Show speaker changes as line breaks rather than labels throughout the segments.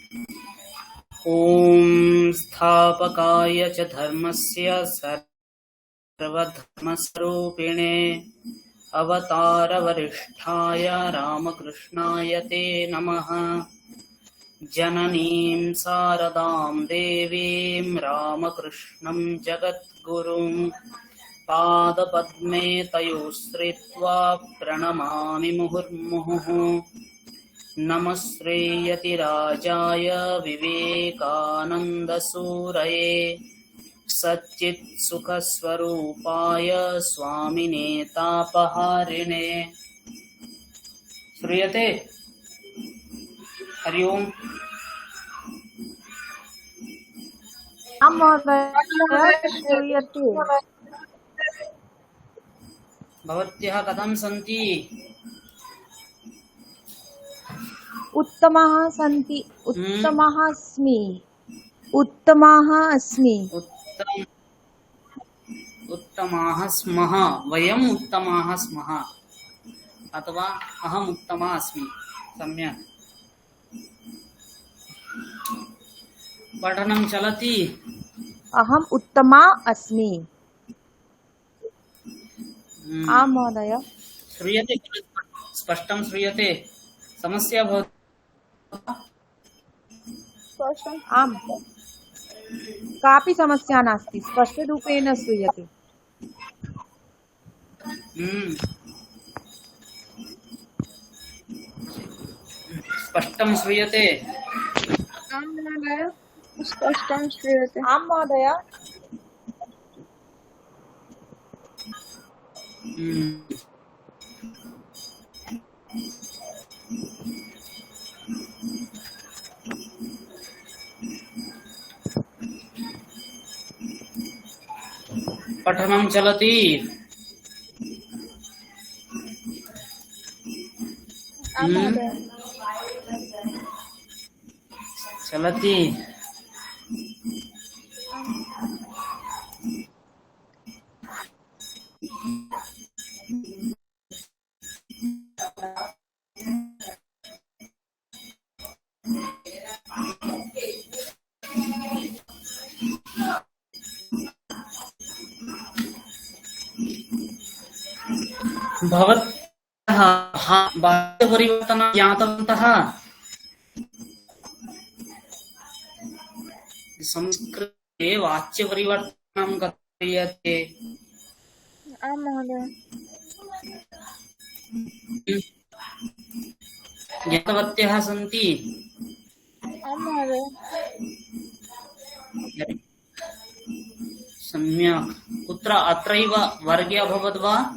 ॐ स्थापकाय च धर्मस्य सर्वधर्मस्वरूपिणे अवतारवरिष्ठाय रामकृष्णाय ते नमः। जननीं शारदां देवीं रामकृष्णं जगद्गुरुं पादपद्मे तयोश्रित्वा प्रणमामि मुहुर्मुहुः। नमस्ते यतिराजाय विवेकानन्दसूरये सच्चित्सुखस्वरूपाय स्वामिने तापहारिणे। श्रूयते? हरि ओम्।
श्रूयते।
भवत्यः कथं सन्ति?
उत्तमः सन्ति। उत्तमः अस्मि। उत्तमः अस्मि।
उत्तमाः स्मः। वयम् उत्तमाः स्मः अथवा अहम् उत्तमा अस्मि। सम्यक्। पठनं चलति?
अहम् उत्तमा अस्मि। आं महोदय।
श्रूयते? स्पष्टं श्रूयते? समस्या भवति?
आम्, कापि समस्या नास्ति, स्पष्टरूपेण श्रूयते।
स्पष्टं श्रूयते?
आं महोदय, स्पष्टं श्रूयते।
आं महोदय।
पठनं चलति?
आं महोदय।
चलति? भवन्तः वाक्यपरिवर्तनं ज्ञातवन्तः? संस्कृते वाच्यपरिवर्तनं क्रियते।
आं महोदय।
ज्ञातवत्यः सन्ति?
आं महोदय।
सम्यक्। कुत्र? अत्रैव वर्गे अभवत् वा?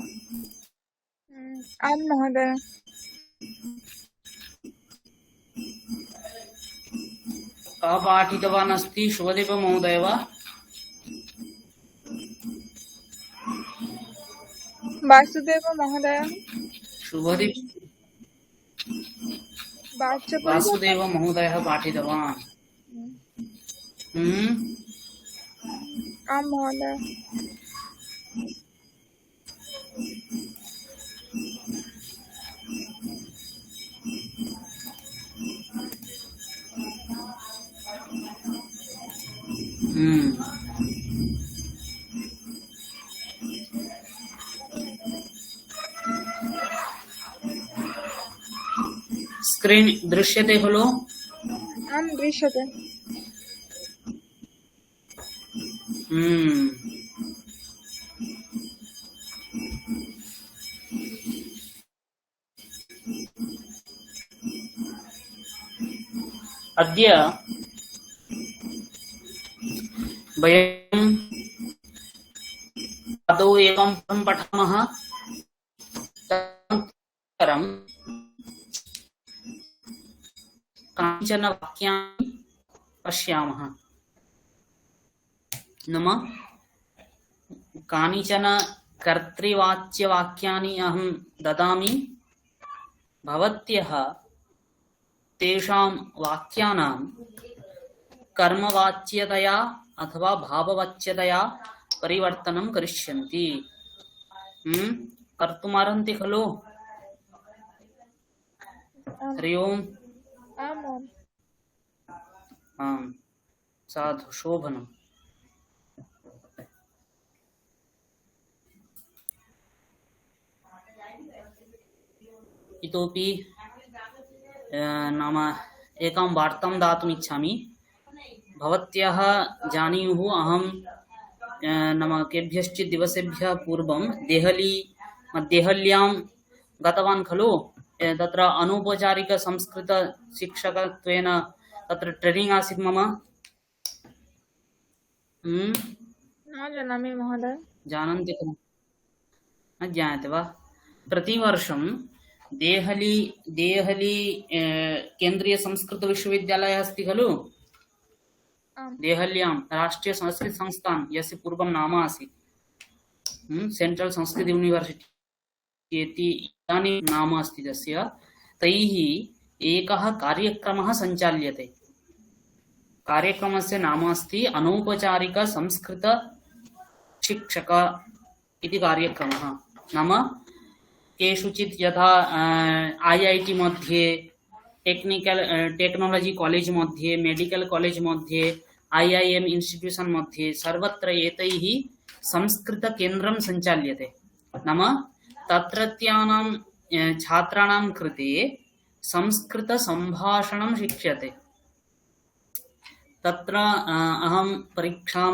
आं महोदय।
कः पाठितवान् अस्ति? शुभदेव महोदय वा?
वासुदेव महोदय।
शुभदेव वासुदेव महोदयः पाठितवान्।
आं महोदय।
स्क्रीन् दृश्यते खलु?
आं दृश्यते।
अद्य वयं आदौ एकं पदं पठामः, तदनन्तरं कानिचन वाक्यानि पश्यामः। नाम कानिचन कर्तृवाच्यवाक्यानि अहं ददामि। भवत्यः तेषां वाक्यानां कर्मवाच्यतया अथवा भाववाच्यतया परिवर्तनं करिष्यन्ति। कर्तुमर्हन्ति खलु? हरि ओम्। आम् साधु शोभनम्। इतोपि नाम एकां वार्तां दातुम् इच्छामि। भवत्यः जानीयुः अहं नाम केभ्यश्चित् दिवसेभ्यः पूर्वं देहल्यां गतवान् खलु। तत्र अनौपचारिकसंस्कृतशिक्षकत्वेन तत्र ट्रेनिङ्ग् आसीत् मम।
न जानामि महोदय।
जानन्ति खलु, न ज्ञायते वा? प्रतिवर्षं देहली केन्द्रीयसंस्कृतविश्वविद्यालयः अस्ति खलु।
आम्
देहल्यां राष्ट्रीयसंस्कृतसंस्थान, यस्य पूर्वं नाम आसीत् सेण्ट्रल् संस्कृत यूनिवर्सिटी इति इदानीं नाम अस्ति तस्य। तैः एकः कार्यक्रमः सञ्चाल्यते। कार्यक्रमस्य नाम अस्ति अनौपचारिकसंस्कृतशिक्षक इति कार्यक्रमः। नाम केषुचित् यथा IIT मध्ये, टेक्नोलॉजी कॉलेज मध्ये, मेडिकल कॉलेज मध्ये, IIM इन्स्टिट्यूशन मध्ये सर्वत्र एतैः संस्कृतकेन्द्रं सञ्चाल्यते। नाम तत्रत्यानां छात्राणां कृते संस्कृतसम्भाषणं शिक्ष्यते। तत्र अहं परीक्षां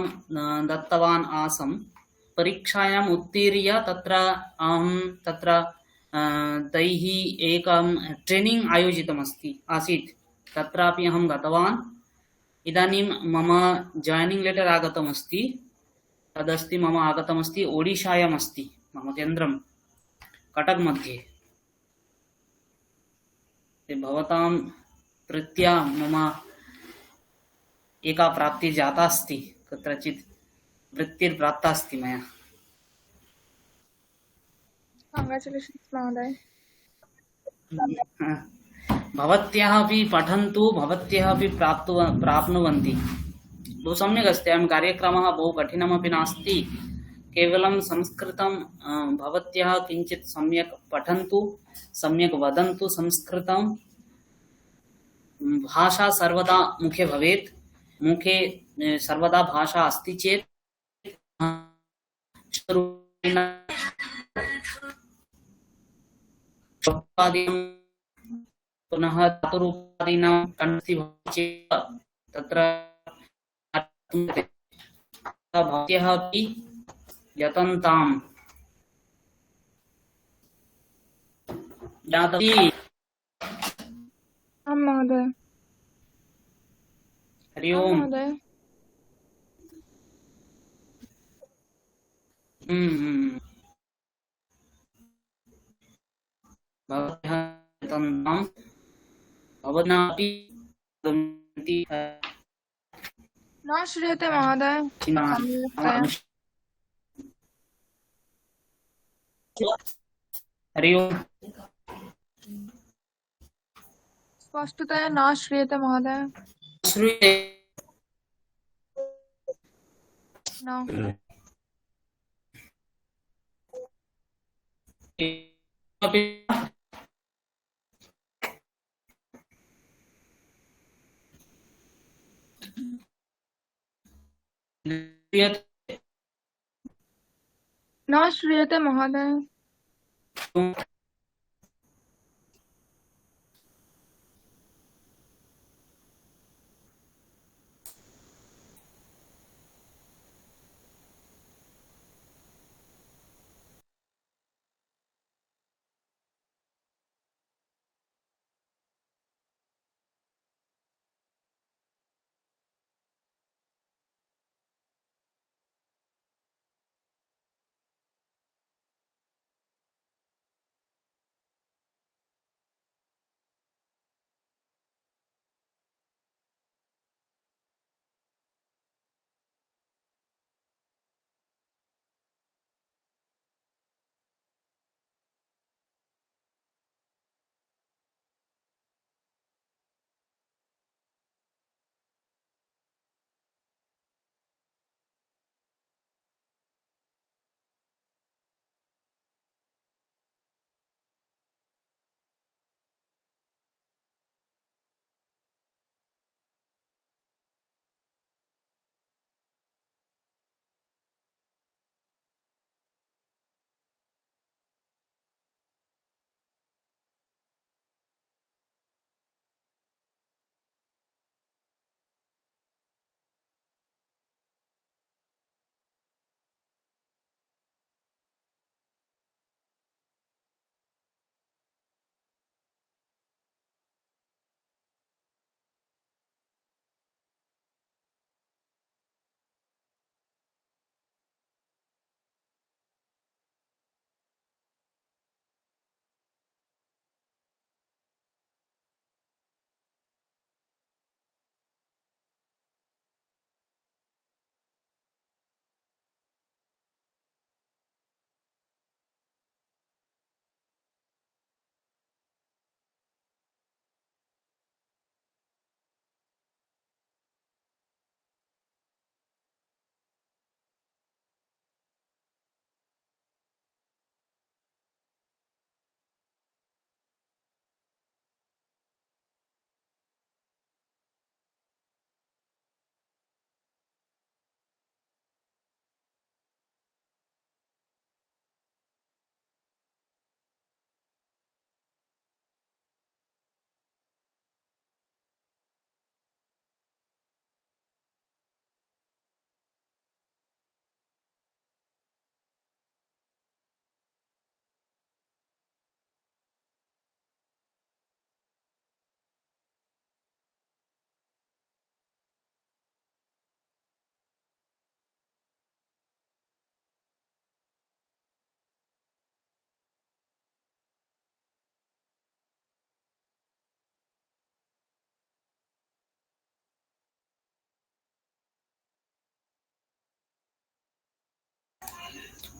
दत्तवान् आसम्। परीक्षायाम् उत्तीर्य तत्र अहं तैः एकं ट्रेनिङ्ग् आसीत्। तत्रापि अहं गतवान्। इदानीं मम जायिनिङ्ग् लेटर् आगतमस्ति। तदस्ति मम आगतमस्ति ओडिशायाम् अस्ति मम केन्द्रं कटक् मध्ये। भवतां प्रीत्या मम एका प्राप्तिः जाता अस्ति, कुत्रचित् वृत्तिर्प्राप्ता अस्ति मया।
काङ्ग्राचुलेशन्स् महोदय।
भवत्यः अपि पठन्तु, भवत्यः अपि प्राप्नुवन्ति। बहु सम्यक् अस्ति। अयं कार्यक्रमः बहु कठिनमपि नास्ति। केवलं संस्कृतं भवत्यः किञ्चित् सम्यक् पठन्तु, सम्यक् वदन्तु। संस्कृतं भाषा सर्वदा मुखे भवेत्। मुखे सर्वदा भाषा अस्ति चेत् पुनः धातुरूपादीनां कण्ठस्थी भवति चेत् तत्र भवत्यः अपि यतन्ताम्। ज्ञातवती?
आम् महोदय।
हरि
आम्
ओम्।
महोदय।
भवत्यः यतन्ताम्। भवनापि वदन्ति
न श्रूयते महोदय सम्यक्तया।
हरि ओम्।
स्पष्टतया न श्रूयते महोदय।
श्रूयते?
न। न श्रूयते महोदय।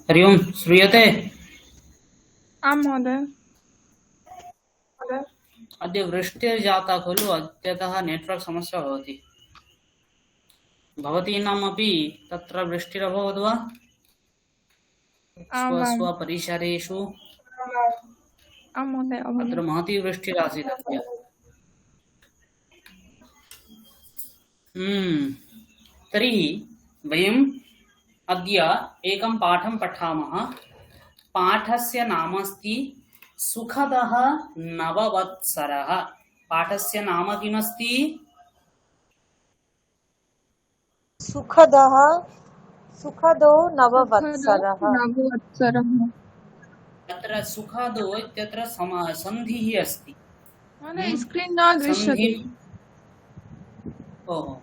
हरि ओम् श्रूयते?
आम् महोदय।
अद्य वृष्टिर्जाता खलु, अद्यतः नेट्वर्क् समस्या भवति। भवतीनामपि तत्र वृष्टिरभवत् वा?
आम् आम्
स्वपरिसरेषु?
आम् महोदय
अत्र
अभवत्।
महती वृष्टिरासीत् अद्य। तर्हि वयम् अद्य एकं पाठं पठामः। पाठस्य नाम अस्ति सुखदः नववत्सरः। पाठस्य नाम किमस्ति?
सुखदो नववत्सरः।
नववत्सरः।
तत्र सुखदो इत्यत्र सन्धिः अस्ति।
महोदय स्क्रीन् न दृश्यते।
ओहो,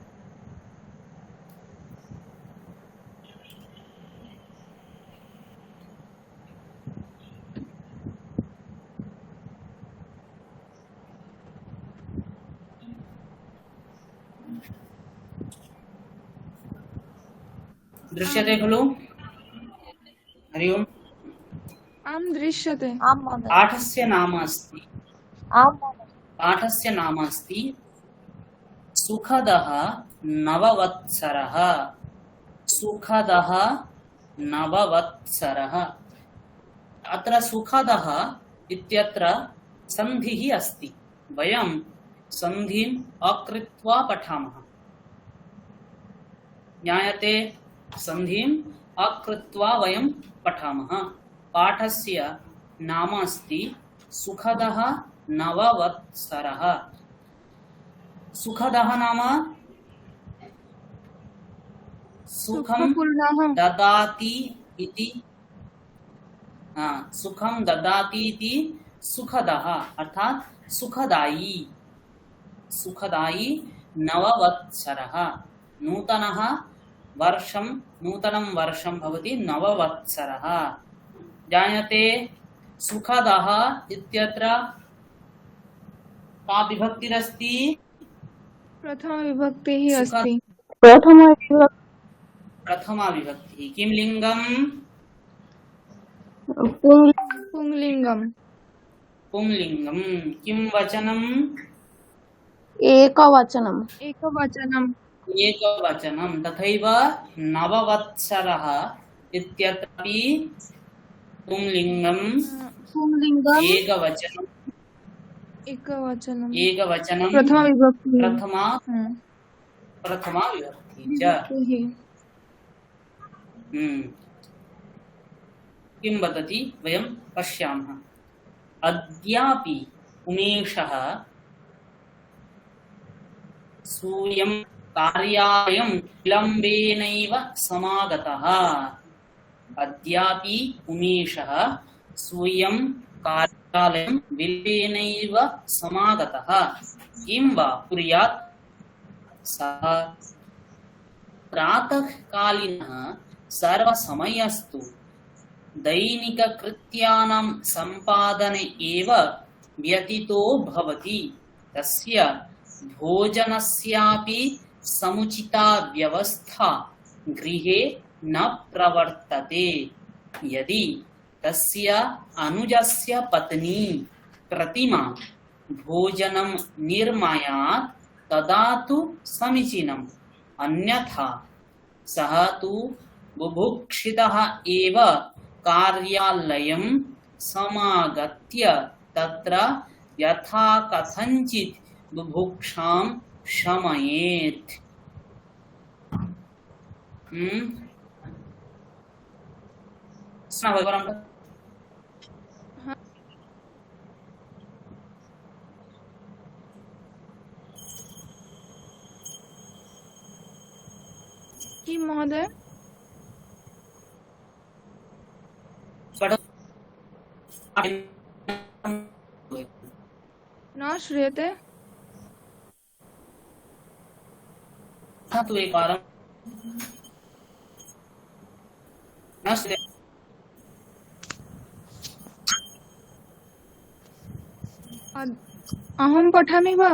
दृश्यते खलु? हरि ओम्।
आम् दृश्यते।
आम् महोदय।
पाठस्य नाम अस्ति
आम् महोदय।
पाठस्य नाम अस्ति सुखदः नववत्सरः। सुखदः नववत्सरः। अत्र सुखदः इत्यत्र सन्धिः अस्ति। वयं सन्धिम् अकृत्वा पठामः। ज्ञायते? सन्धिम् अकृत्वा वयं पठामः। पाठस्य नाम अस्ति सुखदः नववत्सरः। सुखदः नाम सुखं
सुखपूर्णः।
ददाति इति। सुखं ददाति इति सुखदः अर्थात् सुखदायी। सुखदायी नववत्सरः। नूतनं वर्षं भवति नववत्सरः। जायते? सुखदः इत्यत्र का विभक्तिरस्ति?
प्रथमविभक्तिः अस्ति।
प्रथमा विभक्तिः। किं लिङ्गम्?
पुंलिङ्गम्।
पुंलिङ्गम्। किं वचनम्?
एकवचनम्।
एकवचनम्।
एकवचनं। तथैव नववत्सरः इत्यत्रापि पुंलिङ्गम्
पुंलिङ्गम्
एकवचनम्।
एकवचनम्।
एकवचनं
प्रथमविभक्तिः।
प्रथमा विभक्तिः च। किं वदति वयं पश्यामः। अद्यापि उमेशः सूर्यं कार्यालयं विलम्बेनैव समागतः। अद्यापि उमेशः सूर्यं कार्यालयं विलम्बेनैव समागतः। किं वा कुर्यात् सः? प्रातःकालीनः सर्वसमयस्तु दैनिककृत्यानां सम्पादने एव व्यतीतो भवति। तस्य भोजनस्यापि समुचिता व्यवस्था गृहे न प्रवर्तते। यदि तस्य अनुजस्य पत्नी प्रतिमा भोजनं निर्मायात् तदा तु समीचीनम्। अन्यथा सः तु बुभुक्षितः एव कार्यालयं समागत्य तत्र यथा कथञ्चित् बुभुक्षां शमयेत्।
किं महोदय? न श्रूयते।
तु एकवारं न श्रूयते।
अहं पठामि वा?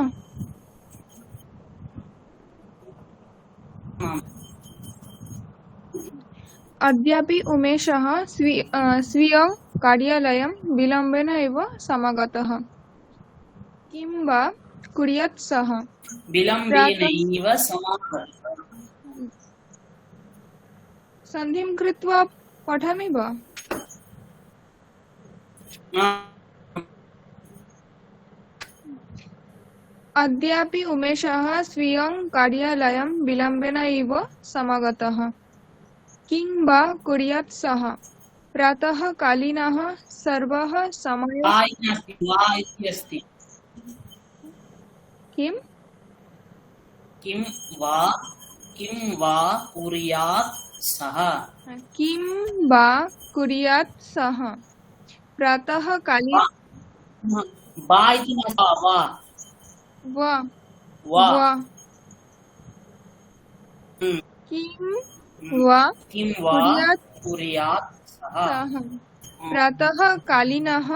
अद्यापि उमेशः स्वीयं कार्यालयं विलम्बेन एव समागतः। किं वा कुर्यात् सः? प्रातः
विलम्बेनैव समागतः।
सन्धिं कृत्वा पठामि वा? अद्यापि उमेशः स्वीयं कार्यालयं विलम्बेन एव समागतः। किं वा कुर्यात् सः? प्रातःकालीनः सर्वः समयः
वा इति नास्ति, वा इति अस्ति।
किं
किं वा कुर्यात् सः?
किं वा कुर्यात् सः? प्रातःकाली
वा इति नास्ति, वा
वा
वा
वा
हम्म,
किं वा
किं वा
कुर्यात्
कुर्यात् सः?
सः? प्रातःकालीनः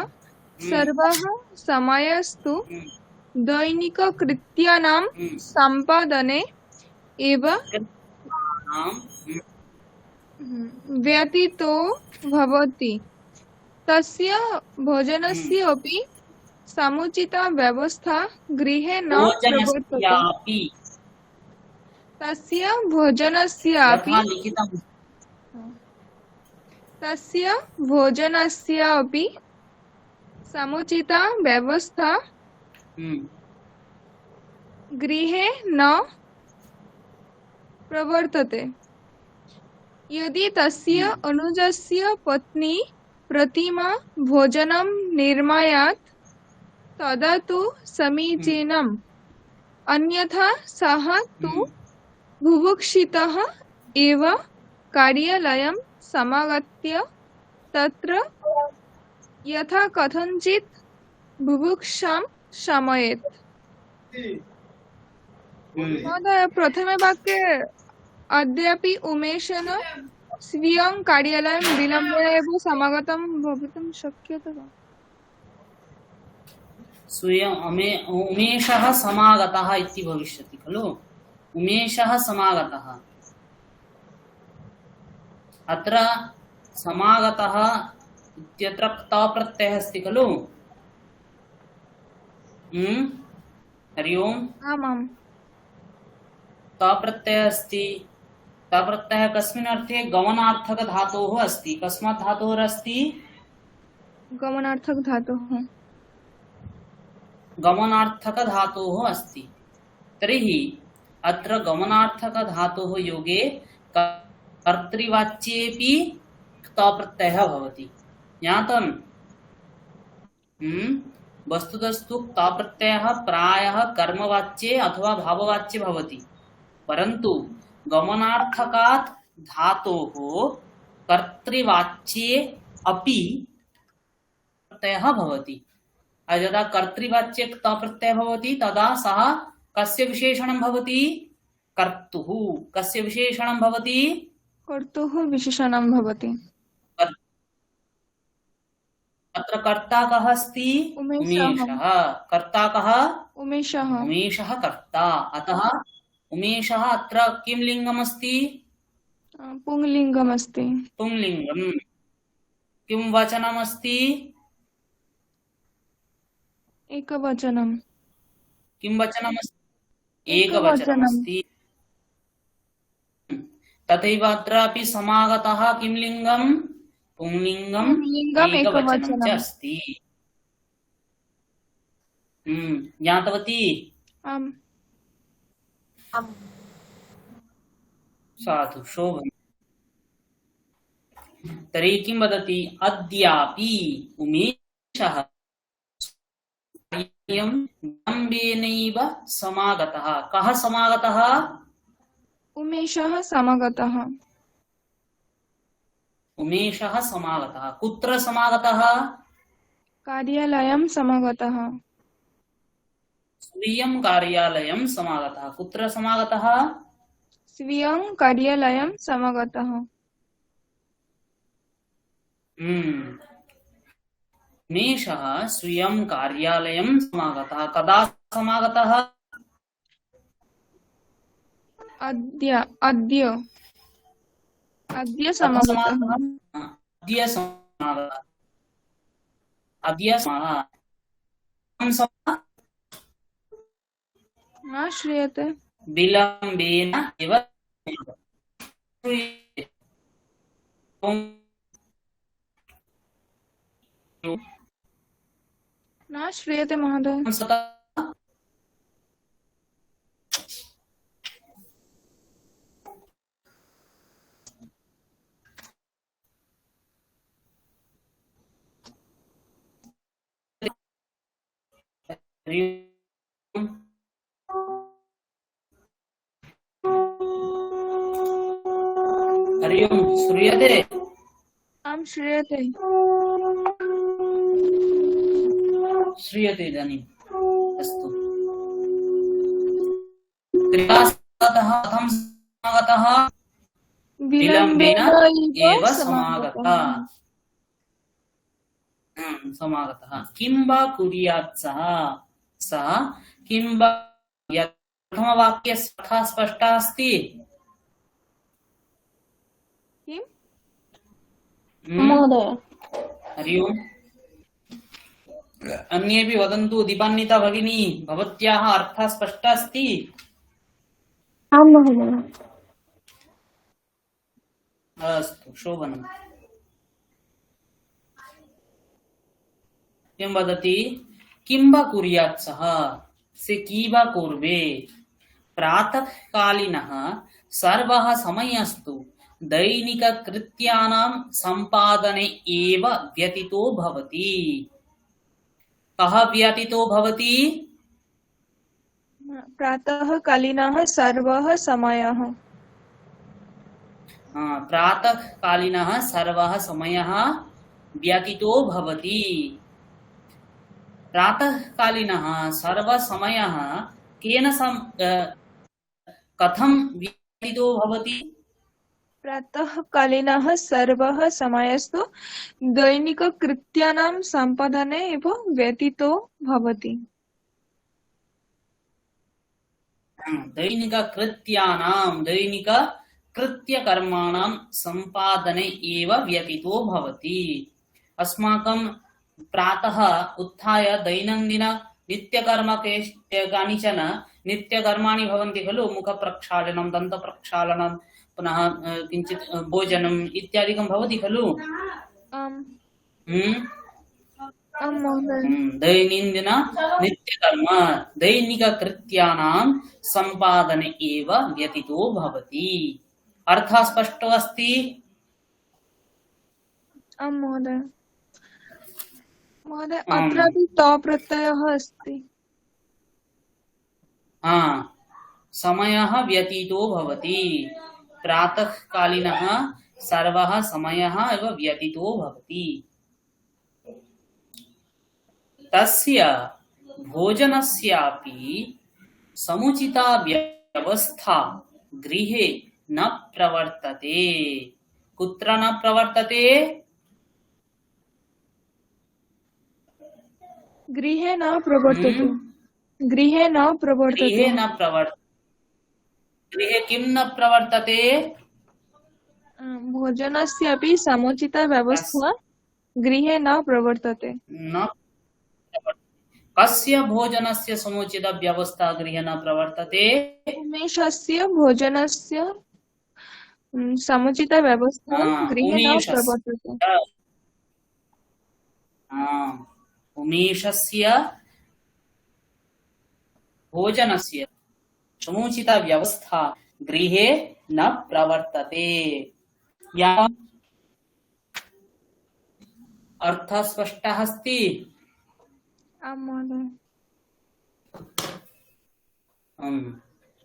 सर्वः समयस्तु दैनिककृत्यानां सम्पादने एव व्यतीतो भवति। तस्य भोजनस्य अपि समुचिता व्यवस्था गृहे न प्रवर्तते।
भोजनस्यापि
तस्य भोजनस्यापि
यथा लिखितं
तस्य भोजनस्यापि समुचिता व्यवस्था गृहे न प्रवर्तते। यदि तस्य अनुजस्य पत्नी प्रतिमा भोजनं निर्मायात् तदा तु समीचीनम्। अन्यथा सः तु बुभुक्षितः एव कार्यालयं समागत्य तत्र यथा कथञ्चित् बुभुक्षां शमयेत्। महोदय, प्रथमे वाक्ये अद्यापि उमेशेन स्वीयं कार्यालयं विलम्बेन एव समागतं भवितुं शक्यते वा?
उमेशः समागतः इति भविष्यति खलु। उमेशः समागतः, अत्र समागतः इत्यत्र क्ता प्रत्ययः अस्ति खलु। हरि ओम्।
आमाम्।
क्ता प्रत्ययः अस्ति। क्ता प्रत्ययः कस्मिन् अर्थे? गमनार्थक धातोः अस्ति। कस्मात् धातोः अस्ति?
गमनार्थक धातुः।
गमनार्थक धातोः अस्ति। तर्हि अत्र गमनार्थक धातोः योगे कर्तृवाच्येऽपि क्ता प्रत्ययः भवति। ज्ञातम्? वस्तुतस्तु क्ता प्रत्ययः प्रायः कर्मवाच्ये अथवा भाववाच्ये भवति, परन्तु गमनार्थकात् धातोः कर्तृवाच्ये अपि प्रत्ययः भवति। यदा कर्तृवाच्ये क्ता प्रत्ययः भवति तदा सः कस्य विशेषणं भवति? कर्तुः। कस्य विशेषणं भवति?
कर्तुः विशेषणं भवति।
अत्र कर्ता कः अस्ति? उमेशः। कर्ता कः?
उमेशः।
उमेशः कर्ता। अतः उमेशः अत्र किं लिङ्गमस्ति?
पुंलिङ्गमस्ति।
पुंलिङ्गम्। किं वचनमस्ति?
एकवचनं।
किं वचनमस्ति? एकवचनमस्ति। तथैव अत्रापि समागतः किं लिङ्गम्? पुंलिङ्गम् एकवचनं च अस्ति। ज्ञातवती?
आम्।
साधु, शोभनम्। तर्हि किं वदति? अद्यापि उमेशः विलम्बेनैव समागतः। कः समागतः?
उमेशः समागतः।
उमेशः समागतः। कुत्र समागतः?
कार्यालयं समागतः।
स्वीयं कार्यालयं समागतः। कुत्र समागतः?
स्वीयं कार्यालयं समागतः।
उमेशः स्वीयं कार्यालयं समागतः। कदा समागतः?
अद्य। अद्य समागतः।
अद्य समागतः। अद्य समागतः।
न श्रूयते।
विलम्बेन एव श्रूयते।
न श्रूयते महोदय।
हरि ओम श्रूयते?
आं श्रूयते।
श्रूयते इदानीम्। अस्तु। क्रियासक्तः कथं समागतः? विलम्बेन एव समागतः। समागतः। किं वा कुर्यात् सः? सः किं वा कुर्यात्? प्रथमवाक्यस्य अर्थः स्पष्टः अस्ति?
किम्?
महोदय।
हरि ओम्। अन्येपि वदन्तु। दीपान्विता भगिनी, भवत्याः अर्थः स्पष्टः अस्ति?
आं महोदय।
अस्तु, शोभनम्। किं वदति? किं वा कुर्यात् सः? से की वा कुर्वे? प्रातःकालीनः सर्वः समयस्तु दैनिककृत्यानां सम्पादने एव व्यतीतो भवति। कः व्यतीतो भवति?
प्रातःकालीनः सर्वः समयः।
प्रातःकालीनः सर्वः समयः व्यतीतो भवति। प्रातःकालीनः सर्वसमयः कथं व्यतीतो भवति?
प्रातःकालीनः सर्वः समयस्तु दैनिककृत्यानां सम्पादने एव व्यतीतो भवति।
दैनिककृत्यकर्माणां सम्पादने एव व्यतीतो भवति। अस्माकं प्रातः उत्थाय दैनन्दिन नित्यकर्म कानिचन नित्यकर्माणि भवन्ति खलु। मुखप्रक्षालनं, दन्तप्रक्षालनं, पुनः किञ्चित् भोजनम् इत्यादिकं भवति खलु। दैनन्दिन नित्यकर्म दैनिककृत्यानां सम्पादने एव व्यतीतो भवति। अर्थः स्पष्टो अस्ति?
आं महोदय। महोदय, अत्रापि त प्रत्ययः अस्ति।
समयः व्यतीतो भवति। प्रातःकालीनः सर्वः समयः एव व्यतीतो भवति। तस्य भोजनस्यापि समुचिता व्यवस्था गृहे न प्रवर्तते। कुत्र न प्रवर्तते?
गृहे न प्रवर्तते। गृहे न प्रवर्तते।
गृहे न प्रवर्तते। गृहे किं न प्रवर्तते?
भोजनस्यापि समुचिता व्यवस्था गृहे न प्रवर्तते।
न कस्य भोजनस्य समुचिता व्यवस्था गृहे न प्रवर्तते?
उमेशस्य भोजनस्य समुचिता व्यवस्था गृहे न प्रवर्तते।
उमेशस्य भोजनस्य समुचिता व्यवस्था गृहे न प्रवर्तते। या अर्थः स्पष्टः अस्ति?
आं महोदय।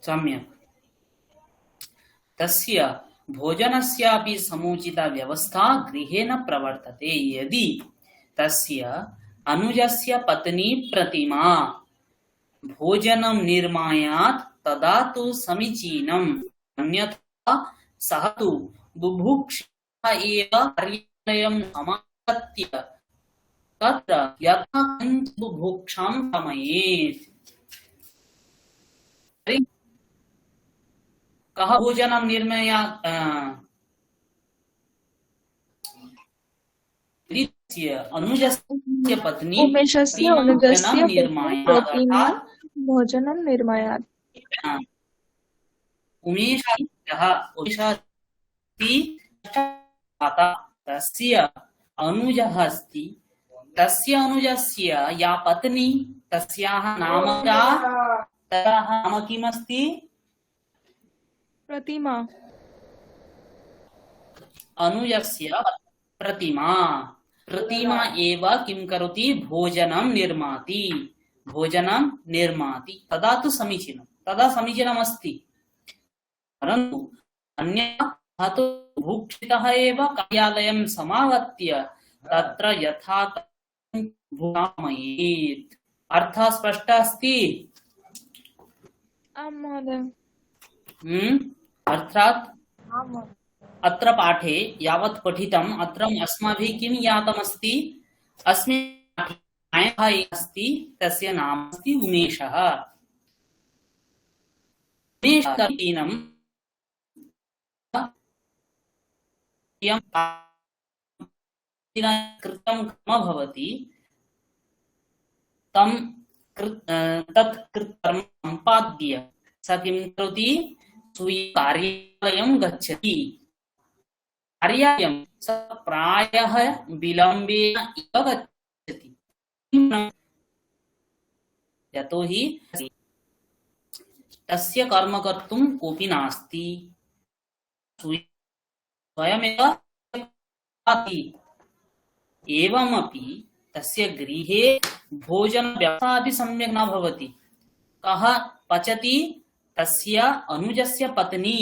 सम्यक्। तस्य भोजनस्यापि समुचिता व्यवस्था गृहे न प्रवर्तते। यदि तस्य अनुजस्य पत्नी प्रतिमा भोजनं निर्मायात् तदा तु समीचीनम्। अन्यथा सः तु बुभुक्षितः एव कार्यालयं समागत्य तत्र यथा कञ्चित् बुभुक्षां शमयेत्। कः भोजनं निर्मायात्? यदि तस्य अनुजस्य पत्नी
उमेशस्य
प्रतिमां
अनुजस्य
भोजनं
पत्नी
निर्मायात्
प्रतिमा
अर्थात्
भोजनं निर्मायात्।
उमेशः माता तस्य अनुजः अस्ति, तस्य अनुजस्य या पत्नी तस्याः नाम का, तस्याः नाम किमस्ति?
प्रतिमा।
अनुजस्य प्रतिमा। प्रतिमा एव किं करोति? भोजनं निर्माति। भोजनं निर्माति। तदा तु समीचीनं, तदा समीचीनमस्ति। परन्तु अन्यः तु भुक्षितः एव कार्यालयं समागत्य तत्र यथा भुक्तामयेत्। अर्थः स्पष्टः अस्ति?
आं महोदय।
अर्थात्
आं महोदय।
अत्र पाठे यावत् पठितम् अत्र अस्माभिः किं ज्ञातमस्ति? अस्मिन् पाठे नायकः अस्ति, तस्य नाम अस्ति उमेशः। उमेशः कृतं कर्म भवति, तत् कर्म सम्पाद्य स किं करोति? कार्यालयं गच्छति। कार्यालयं स प्रायः विलम्बेन एव गच्छति, यतोहि तस्य कर्म कर्तुं कोऽपि नास्ति, स्वयमेव करोति। एवमपि तस्य गृहे भोजनव्यवस्था अपि सम्यक् न भवति। कः पचति? तस्य अनुजस्य पत्नी,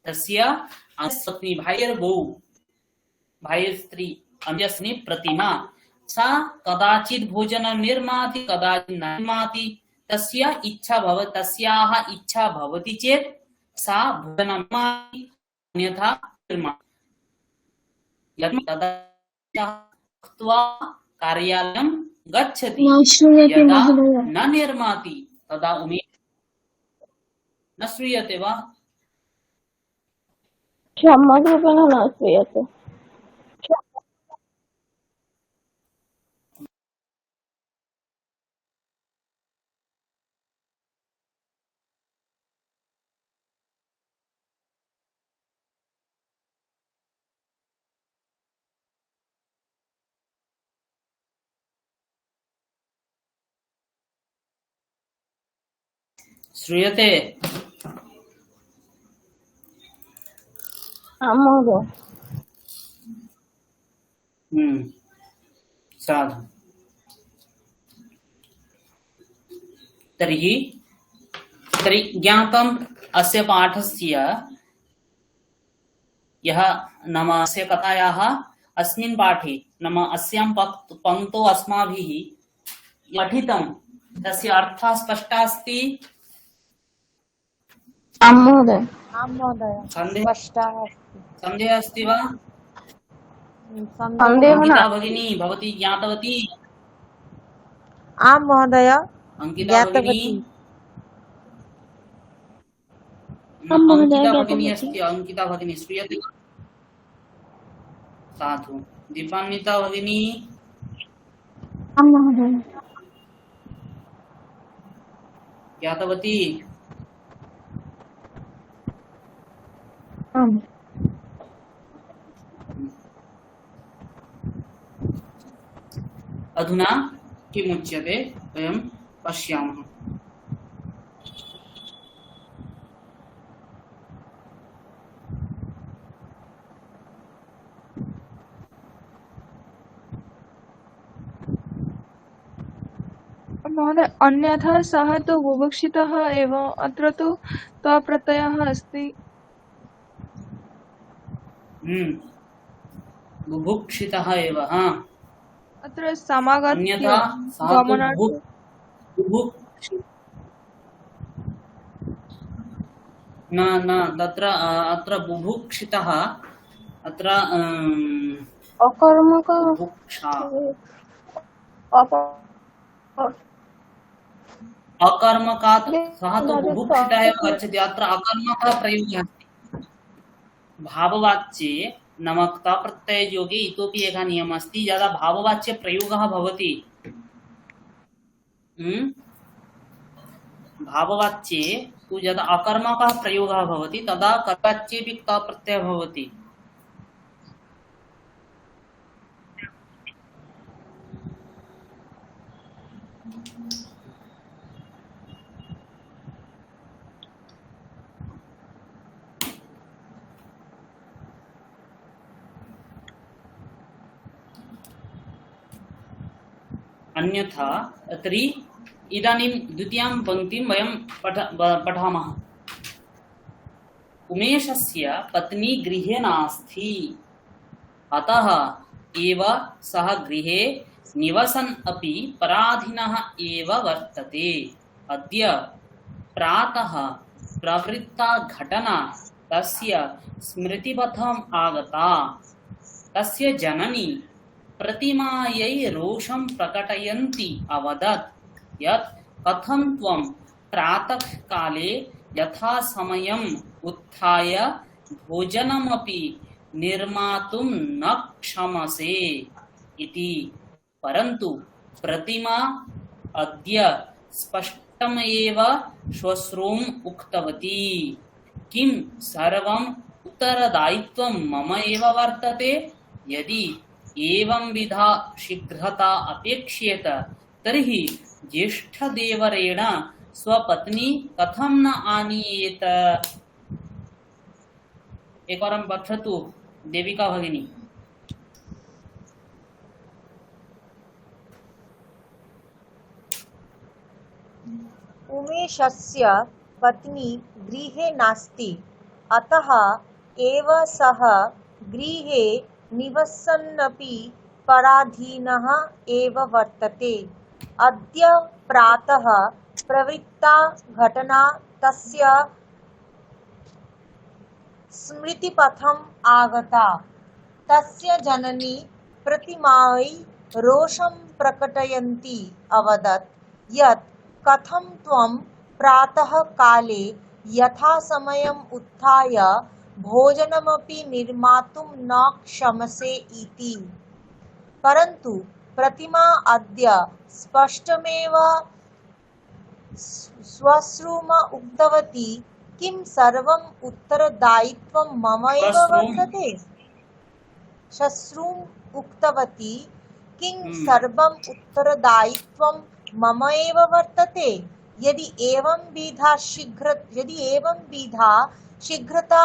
तस्य पत्नी भाइर्गौ, भाइस्त्री, अनुजस्नी प्रतिमा। सा कदाचित् भोजनं निर्माति, कदाचित् न निर्माति। तस्याः इच्छा भवति चेत् सा भोजनं निर्माति, अन्यथा निर्माति। तदा कार्यालयं गच्छति।
न श्रूयते
यदा
महोदय।
न निर्माति तदा न श्रूयते वा?
क्षम्यरूपेण न श्रूयते।
श्रूयते?
आं महोदय।
साधु। तर्हि ज्ञातम् अस्य पाठस्य यः नाम अस्य कथायाः अस्मिन् पाठे नाम अस्यां पङ्क्तौ अस्माभिः पठितं तस्य अर्थः स्पष्टः अस्ति?
आं महोदय।
आं महोदय। स्पष्टः अस्ति।
सन्देहः अस्ति वा?
सन्देहः
अंकिता भगिनी, भवती ज्ञातवती?
आं महोदय।
अंकिता
ज्ञातवती।
भगिनी, अंकिता भगिनी अस्ति। अंकिता भगिनी श्रूयते वा? साधु। दीपान्विता भगिनी,
आं महोदय।
ज्ञातवती?
आम्।
अधुना किमुच्यते वयं पश्यामः।
महोदय, अन्यथा सः तु बुभुक्षितः एव। अत्र तु त्वप्रत्ययः अस्ति।
बुभुक्षितः एव। हाँ,
अत्र समागत्य
अन्यथा सः तु न तत्र अत्र बुभुक्षितः अत्र बुभुक्षा अकर्मकात् सः तु बुभुक्षितः एव गच्छति। अत्र अकर्मकः प्रयोगः अस्ति। भाववाच्ये नाम क्ता प्रत्यययोगे इतोपि एकः नियमः अस्ति यदा भाववाच्य प्रयोगः भवति भाववाच्ये तु यदा अकर्मकः प्रयोगः भवति तदा कर्मवाच्येऽपि क्ता प्रत्ययः भवति। अन्यथा तर्हि इदानीं द्वितीयां पङ्क्तिं वयं पठामः। उमेशस्य पत्नी गृहे नास्ति, अतः एव सः गृहे निवसन् अपि पराधीनः एव वर्तते। अद्य प्रातः प्रवृत्ता घटना तस्य स्मृतिपथम् आगता। तस्य जननी प्रतिमायै रोषं प्रकटयन्ती अवदत् यत् कथं त्वं प्रातःकाले यथासमयम् उत्थाय भोजनमपि निर्मातुं न क्षमसे इति। परन्तु प्रतिमा अद्य स्पष्टमेव श्वश्रूम् उक्तवती, किं सर्वम् उत्तरदायित्वं मम एव वर्तते। यदि एवंविधा शीघ्रता अपेक्ष्येत तर्हि ज्येष्ठदेवरेण स्वपत्नी कथं न आनीयेत। एकवारं पठतु देविका भगिनी।
उमेशस्य पत्नी गृहे नास्ति, अतः एव सः गृहे निवसन्नपि पराधीनः एव वर्तते। अद्य प्रातः प्रवृत्ता घटना तस्य स्मृतिपथम् आगता। तस्य जननी प्रतिमायै रोषं प्रकटयन्ती अवदत् यत् कथं त्वं प्रातःकाले यथासमयम् उत्थाय भोजनमपि निर्मातुं न क्षमसे इति। परन्तु प्रतिमा अद्य स्पष्टमेव श्वश्रूम उक्तवती, किं सर्वम् उत्तरदायित्वं मम एव वर्तते। श्वश्रूम उक्तवती, किं सर्वम् उत्तरदायित्वं मम एव वर्तते। यदि एवंविधा शीघ्रता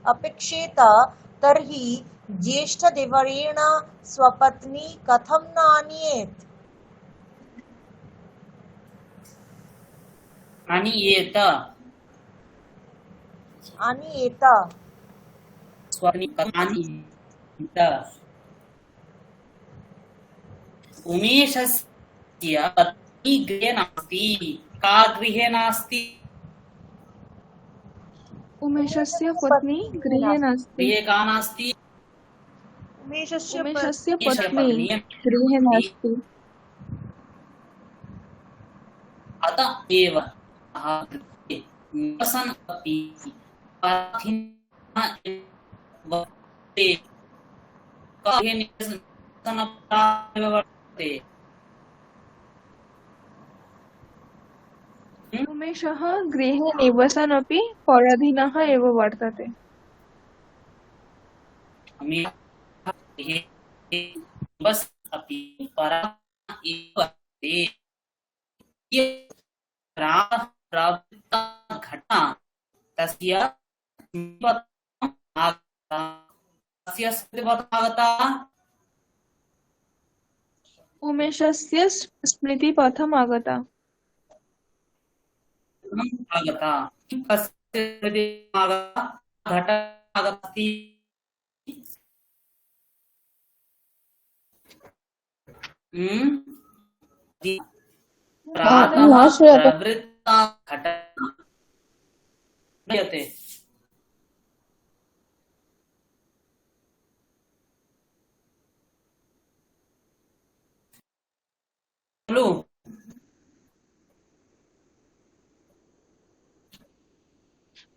अपेक्षेत तर्हि ज्येष्ठदेवरेण स्वपत्नी कथं न आनीयेत्। आनीयेत
उमेशस्य पत्नी गृहे नास्ति। का गृहे नास्ति?
उमेशस्य पत्नी गृहे नास्ति।
गृहे का नास्ति?
उमेशस्य पत्नी गृहे नास्ति।
अतः एव निवसन् अपि पराधीनः एव वर्तते। गृहे वर्तते।
उमेशः गृहे निवसन् अपि पराधीनः एव वर्तते।
घटना तस्य स्मृतिपथमागता।
उमेशस्य स्मृतिपथम् आगता।
प्रवृत्ता घटना खलु।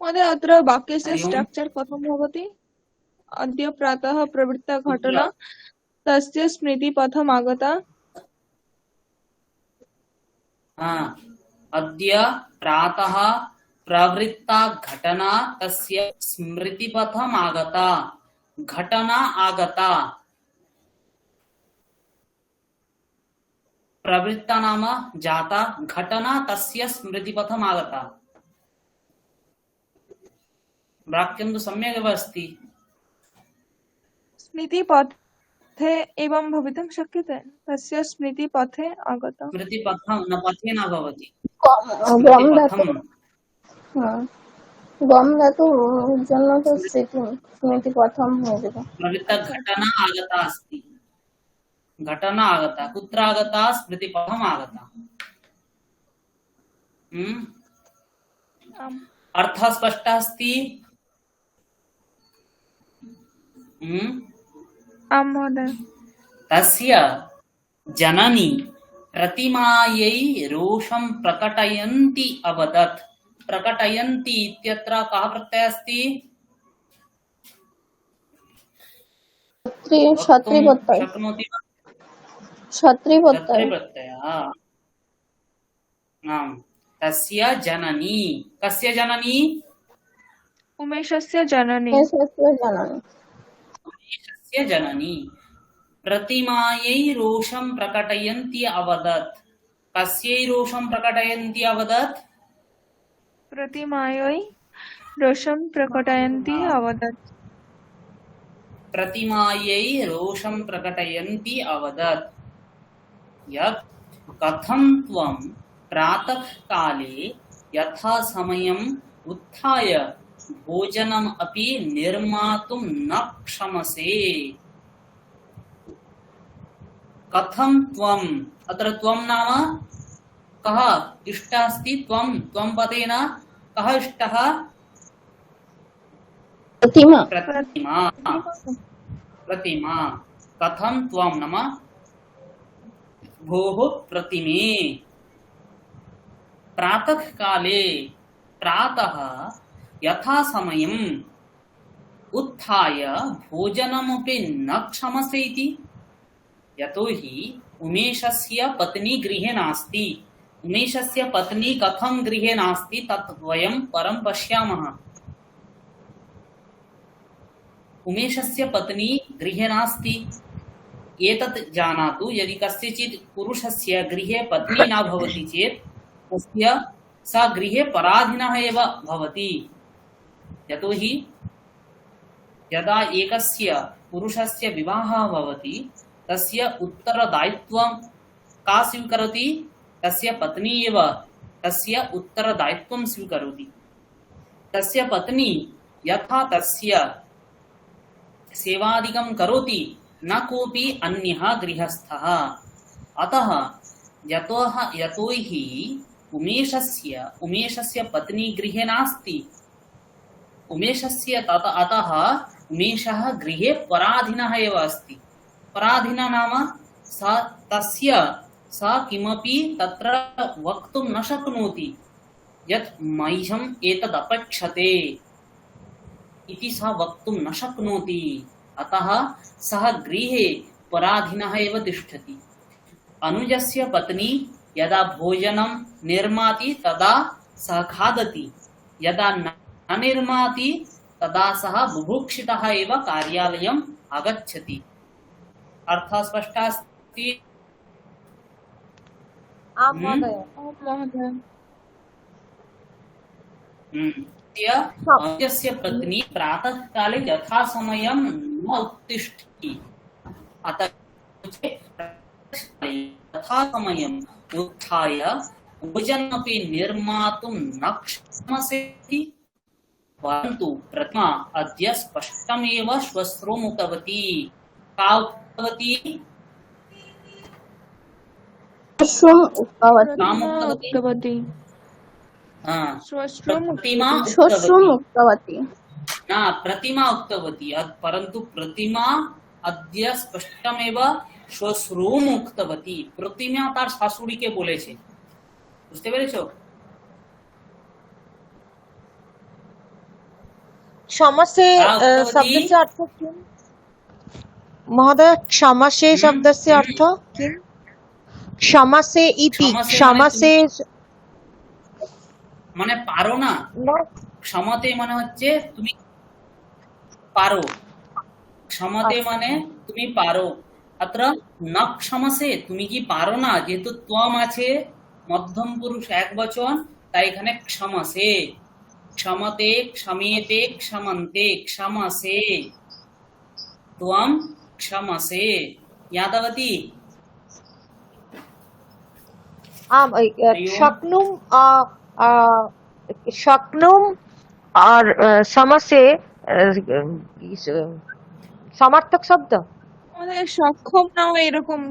महोदय अत्र वाक्यस्य स्ट्रक्चर् कथं भवति? अद्य प्रातः प्रवृत्ता घटना तस्य स्मृतिपथम् आगता।
अद्य प्रातः प्रवृत्ता घटना तस्य स्मृतिपथम् आगता। घटना आगता, प्रवृत्ता नाम जाता, घटना तस्य स्मृतिपथम् आगता। वाक्यं तु सम्यगेव अस्ति।
स्मृतिपथे एवं भवितुं शक्यते, तस्य स्मृतिपथे आगता।
स्मृतिपथं न, पथे न भवति,
गम धातु
स्मृतिपथम्।
गम धातु जन्म तो स्मृति प्रथम हो जाएगा।
प्रवृत्ता घटना आगता अस्ति। घटना आगता, कुत्र आगता? स्मृतिपथम् आगता।
आम्।
अर्थः स्पष्टः अस्ति?
आम् महोदय।
तस्य जननी प्रतिमायै रोषं प्रकटयन्ती अवदत्। प्रकटयन्ती इत्यत्र कः प्रत्ययः अस्ति?
क्षत्रि प्रत्यय।
शक्नोति वा?
क्षत्रि
क्षत्रि
प्रत्यय।
प्रत्ययः। आम्। तस्य जननी, कस्य जननी?
उमेशस्य जननी।
जननी।
उमेशस्य जननी प्रतिमायै रोषं प्रकटयन्ती अवदत्। कस्यै रोषं प्रकटयन्ती अवदत्?
प्रतिमायै रोषं प्रकटयन्ती अवदत्।
प्रतिमायै रोषं प्रकटयन्ती अवदत् यत् कथं त्वं प्रातःकाले यथासमयम् उत्थाय भोजनम् अपि निर्मातुं न क्षमसे। कथं त्वम्, अत्र त्वं नाम कः इष्टः अस्ति? त्वं पदेन कः इष्टः?
प्रतिमा।
प्रतिमा। प्रतिमा। कथं त्वं नाम भोः प्रतिमे। प्रातःकाले, प्रातः यथा समयम् उत्थाय भोजनमपि न क्षमसे इति। यतोहि उमेशस्य पत्नी गृहे नास्ति। उमेशस्य पत्नी कथं गृहे नास्ति तत् वयं परं पश्यामः। उमेशस्य पत्नी गृहे नास्ति एतत् जानातु। यदि कस्यचित् पुरुषस्य गृहे पत्नी न भवति चेत् तस्य सा गृहे पराधीनः एव भवति। यतोहि यदा एकस्य पुरुषस्य विवाहः भवति तस्य उत्तरदायित्वं का स्वीकरोति? तस्य पत्नी एव तस्य उत्तरदायित्वं स्वीकरोति। तस्य पत्नी यथा तस्य सेवादिकं करोति न कोऽपि अन्यः गृहस्थः। अतः यतोहि उमेशस्य पत्नी गृहे नास्ति। अतः उमेशः गृहे पराधीनः एव अस्ति। पराधीनः नाम सा किमपि तत्र वक्तुं न शक्नोति यत् मह्यम् एतद् अपेक्षते इति सा वक्तुं न शक्नोति। अतः सः गृहे पराधीनः एव तिष्ठति। अनुजस्य पत्नी यदा भोजनं निर्माति तदा सः खादति, यदा न निर्माति तदा सः बुभुक्षितः एव कार्यालयम् आगच्छति। अर्थः स्पष्टः अस्ति?
आम् महोदय।
महोदय।
अनुजस्य पत्नी प्रातःकाले यथासमयं न उत्तिष्ठति। अतः यथासमयम् उत्थाय भोजनमपि निर्मातुं न क्षमसे। परन्तु प्रतिमा अद्य स्पष्टमेव श्वश्रुम् उक्तवती। का उक्तवती?
श्वश्रुम् उक्तवती।
नाम उक्तवती? प्रतिमा
उक्तवती।
ना, प्रतिमा उक्तवती। परन्तु प्रतिमा अद्य स्पष्टमेव श्वश्रुम् उक्तवती। प्रतिमा तार शाশুড়িকে বলেছে, বুঝতে পেরেছো?
क्षमसे
का उक्तवती
शब्दस्य अर्थ किं महोदय? क्षमसे शब्दस्य अर्थ किं? क्षमसे इति
क्षमसे
क्षमसे
মানে পারো না,
न
ক্ষমতে মানে হচ্ছে তুমি পারো, ক্ষমতে মানে তুমি পারো। अत्र न क्षमसे তুমি কি পারো না, যেহেতু ত্বম আছে মধ্যম পুরুষ একবচন, তাই এখানে ক্ষমসে, क्षमते क्षमेते क्षमन्ते क्षमसे त्वम क्षमसे। यादवती
आम
हरिओम।
शक्नुम शक्नुम और समसे समार्थक शब्द
মানে সক্ষম নাও এরকম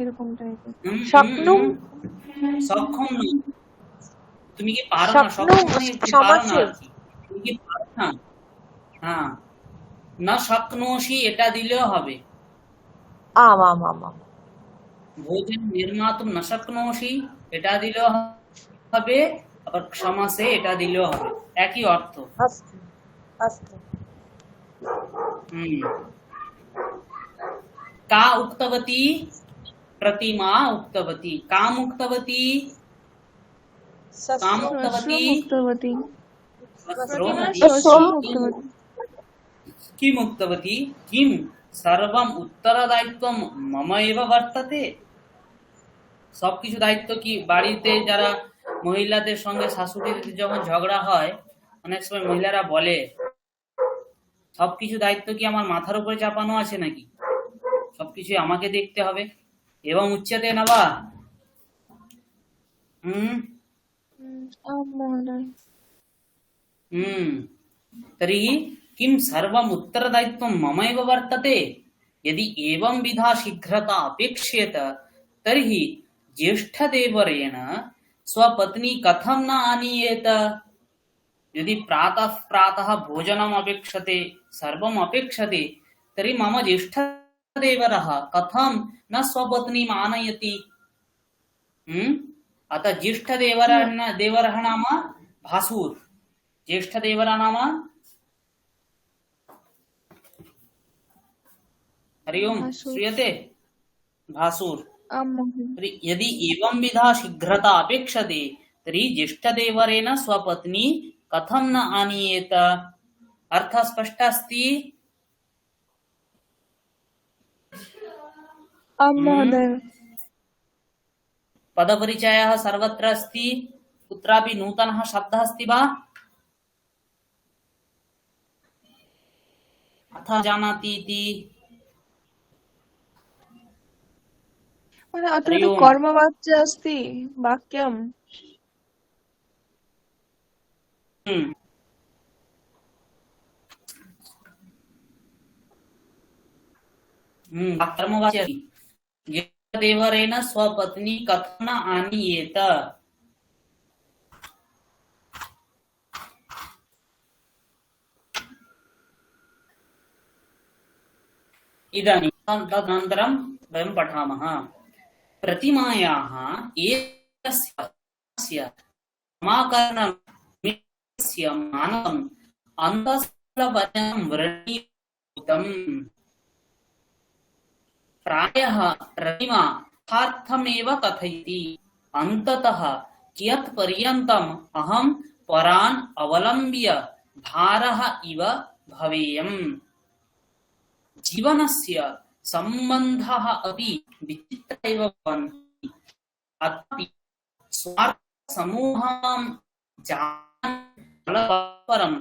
এরকম টাইপের।
शक्नुम
সক্ষম নই, তুমি কি পারো না,
शक्नुम
সক্ষম মানে তুমি পারো না
क्षमसे
আর কি, তুমি কি পারো না। হ্যাঁ, না শক্নোষি এটা দিলেও হবে,
आम आम आम आम
ভোজন নির্মাতুম ন শক্নোষি এটা দিলেও হবে, আবার ক্ষমাসে এটা দিলেও হবে, একই অর্থ।
अस्तु अस्तु
हम्म। का उक्तवती, प्रतिमा उक्तवती, काम उक्तवती, काम
सस्यम
उक्तवती,
মুক্তবতী
श्रोमती,
মুক্তবতী
किम उक्तवती, किम सर्वम उत्तरदायित्वम मम एव वर्तते। সবকিছু দায়িত্ব কি, বাড়িতে যারা মহিলাদের সঙ্গে শাশুড়ির যখন ঝগড়া হয়, অনেক সময় মহিলারা বলে সবকিছু দায়িত্ব কি আমার মাথার উপরে চাপানো আছে নাকি, সবকিছু আমাকে দেখতে হবে, এবং উচ্চতে নেবা।
মহোদয়
तर्हि किं सर्वम् उत्तरदायित्वं मम एव वर्तते। यदि एवं विधा शीघ्रता अपेक्ष्येत तर्हि ज्येष्ठदेवरेण स्वपत्नी कथं न आनीयेत। यदि प्रातः प्रातः भोजनम् अपेक्षते, सर्वम् अपेक्षते, तर्हि मम ज्येष्ठदेवरः कथं न स्वपत्नीम् आनयति। अतः ज्येष्ठदेवरः नाम भासुर, ज्येष्ठदेवरा नाम हरि ओम श्रूयते भासुर। तर्हि यदि एवं विधा शीघ्रता अपेक्षते तर्हि ज्येष्ठदेवरेण स्वपत्नी कथं न आनीयेत। अर्थः स्पष्टः अस्ति।
महोदय
पदपरिचयः सर्वत्र अस्ति, कुत्रापि नूतनः शब्दः अस्ति वा, अथ जानाति इति।
अत्र तु कर्मवाच्य अस्ति वाक्यम्।
कर्मवाच्य देवरेण स्वपत्नी कथं न आनीयेत। इदानीं तदनन्तरं वयं पठामः। प्रतिमायाः एकस्य समाकरणस्य मानकम् अन्तःस्थलवचनं वर्णीभूतम्। प्रायः प्रतिमा यथार्थमेव कथयति। अन्ततः कियत् पर्यन्तम् अहं परान् अवलम्ब्य भारः इव भवेयम्। जीवनस्य सम्बन्धः अपि विचित्र एव भवन्ति। अतः स्वार्थसमूहं जानन् परं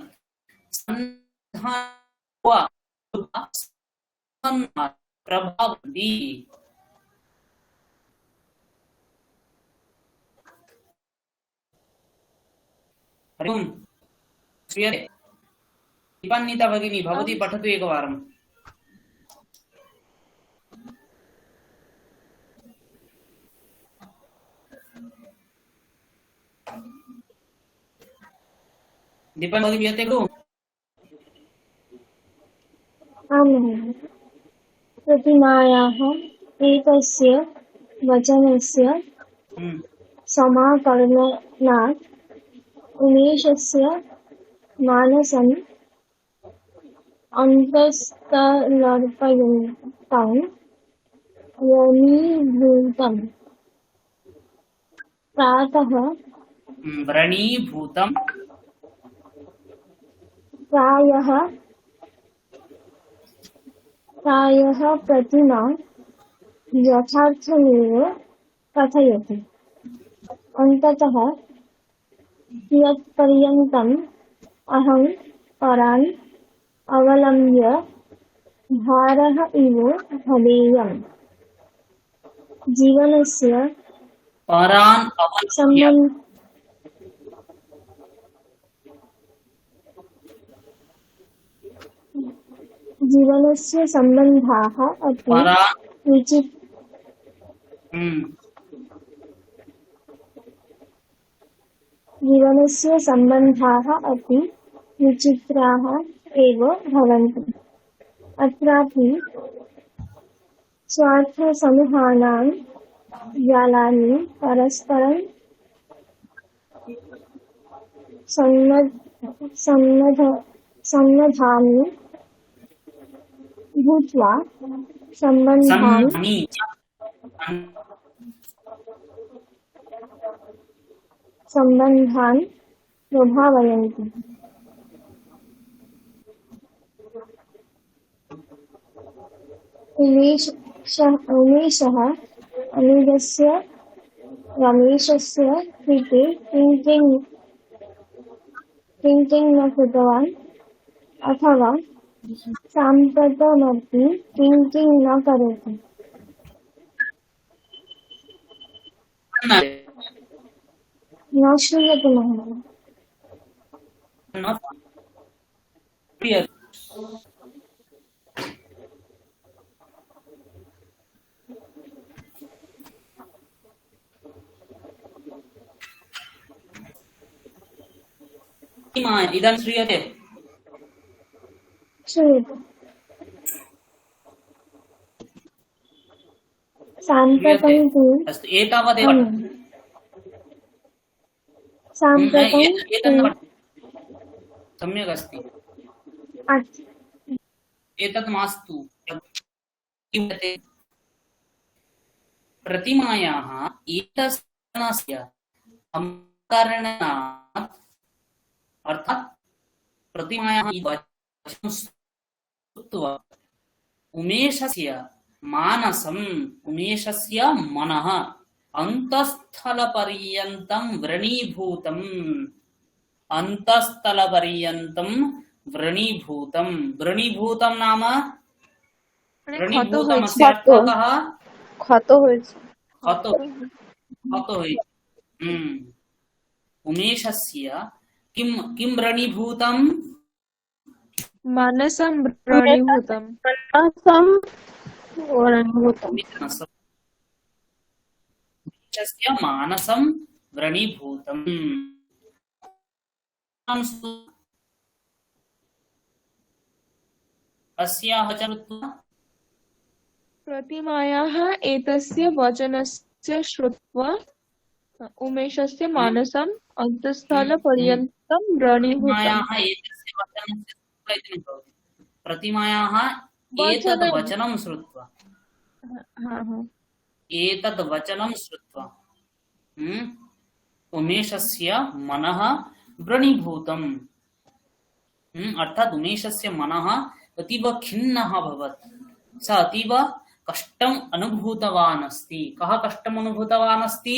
प्रभवन्ति। हरि ओम् श्रूयते? दीपान्विता भगिनी भवती पठतु एकवारम्। दीपन भगिनी यते को
प्रतिमायाः एकस्य वचनस्य समाकलनात् उमेशस्य मानसं अन्तस्तलपर्यन्तं व्रणीभूतं प्रातः
व्रणीभूतं
प्रायः प्रतिमा यथार्थमेव कथयति। अन्ततः कियत्पर्यन्तम् अहं परान् अवलम्ब्य भारः इव भवेयम्। जीवनस्य
परान् अवलम्ब्य
सम्बन्ध जीवनस्य सम्बन्धाः अपि
परान्
जीवनस्य सम्बन्धाः अपि विचित्राः एव भवन्ति। अत्रापि स्वार्थसमूहानां जालानि परस्परं सन्नद्धानि भूत्वा सम्बन्धान्
सम्मनि
प्रभावयन्ति। उमेशः अनुजस्य रमेशस्य कृते किं न कृतवान् अथवा साम्प्रतमपि किं न करोति। न श्रूयते महोदय।
इदं श्रूयते?
श्रूयते। साम्प्रतं तु
अस्तु, एतावदेव।
साम्प्रतं
सम्यक् अस्ति। एतत् मास्तु। प्रतिमायाः एतस्य कारणात् अर्थात् प्रतिमायाः वचनं श्रुत्वा उमेशस्य मानसम् उमेशस्य मनः अन्तःस्थलपर्यन्तं व्रणीभूतम् अन्तःस्थलपर्यन्तं व्रणीभूतं। व्रणीभूतं नाम व्रणीभूतमस्य अर्थः कः?
ক্ষত হয়েছে।
ক্ষত হয়েছে। उमेशस्य किं व्रणीभूतं?
मानसं व्रणीभूतम्।
उमेशस्य मानसं व्रणीभूतम्। अस्याः चरुत्वा
प्रतिमायाः एतस्य वचनस्य श्रुत्वा उमेशस्य मानसम् अन्तःस्थलपर्यन्तं व्रणीभूतम्।
प्रतिमायाः एतद् वचनं श्रुत्वा एतद् वचनं श्रुत्वा उमेशस्य मनः व्रणीभूतम्। अर्थात् उमेशस्य मनः अतीव खिन्नः अभवत्। सः अतीव कष्टम् अनुभूतवान् अस्ति। कः कष्टम् अनुभूतवान् अस्ति?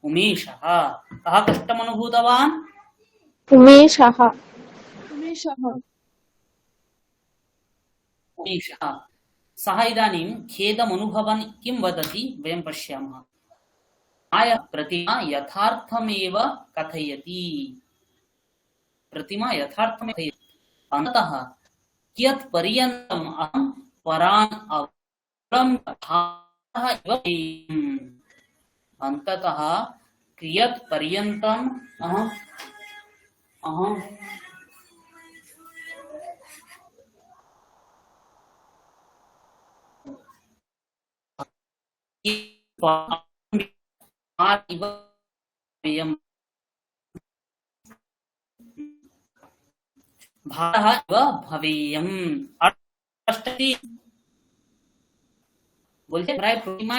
उमेशः। कः कष्टम् अनुभूतवान्?
उमेशः।
सः इदानीं खेदम् अनुभवन् किं वदति वयं पश्यामः। प्रतिमा यथार्थमेव कथयति। प्रतिमा यथार्थमेव कथयति। अन्ततः कियत् पर्यन्तम् अहं परान् अन्ततः कियत् पर्यन्तम् अहं भारः इव भवेयम्। অষ্টটি বলছে প্রায় প্রতিমা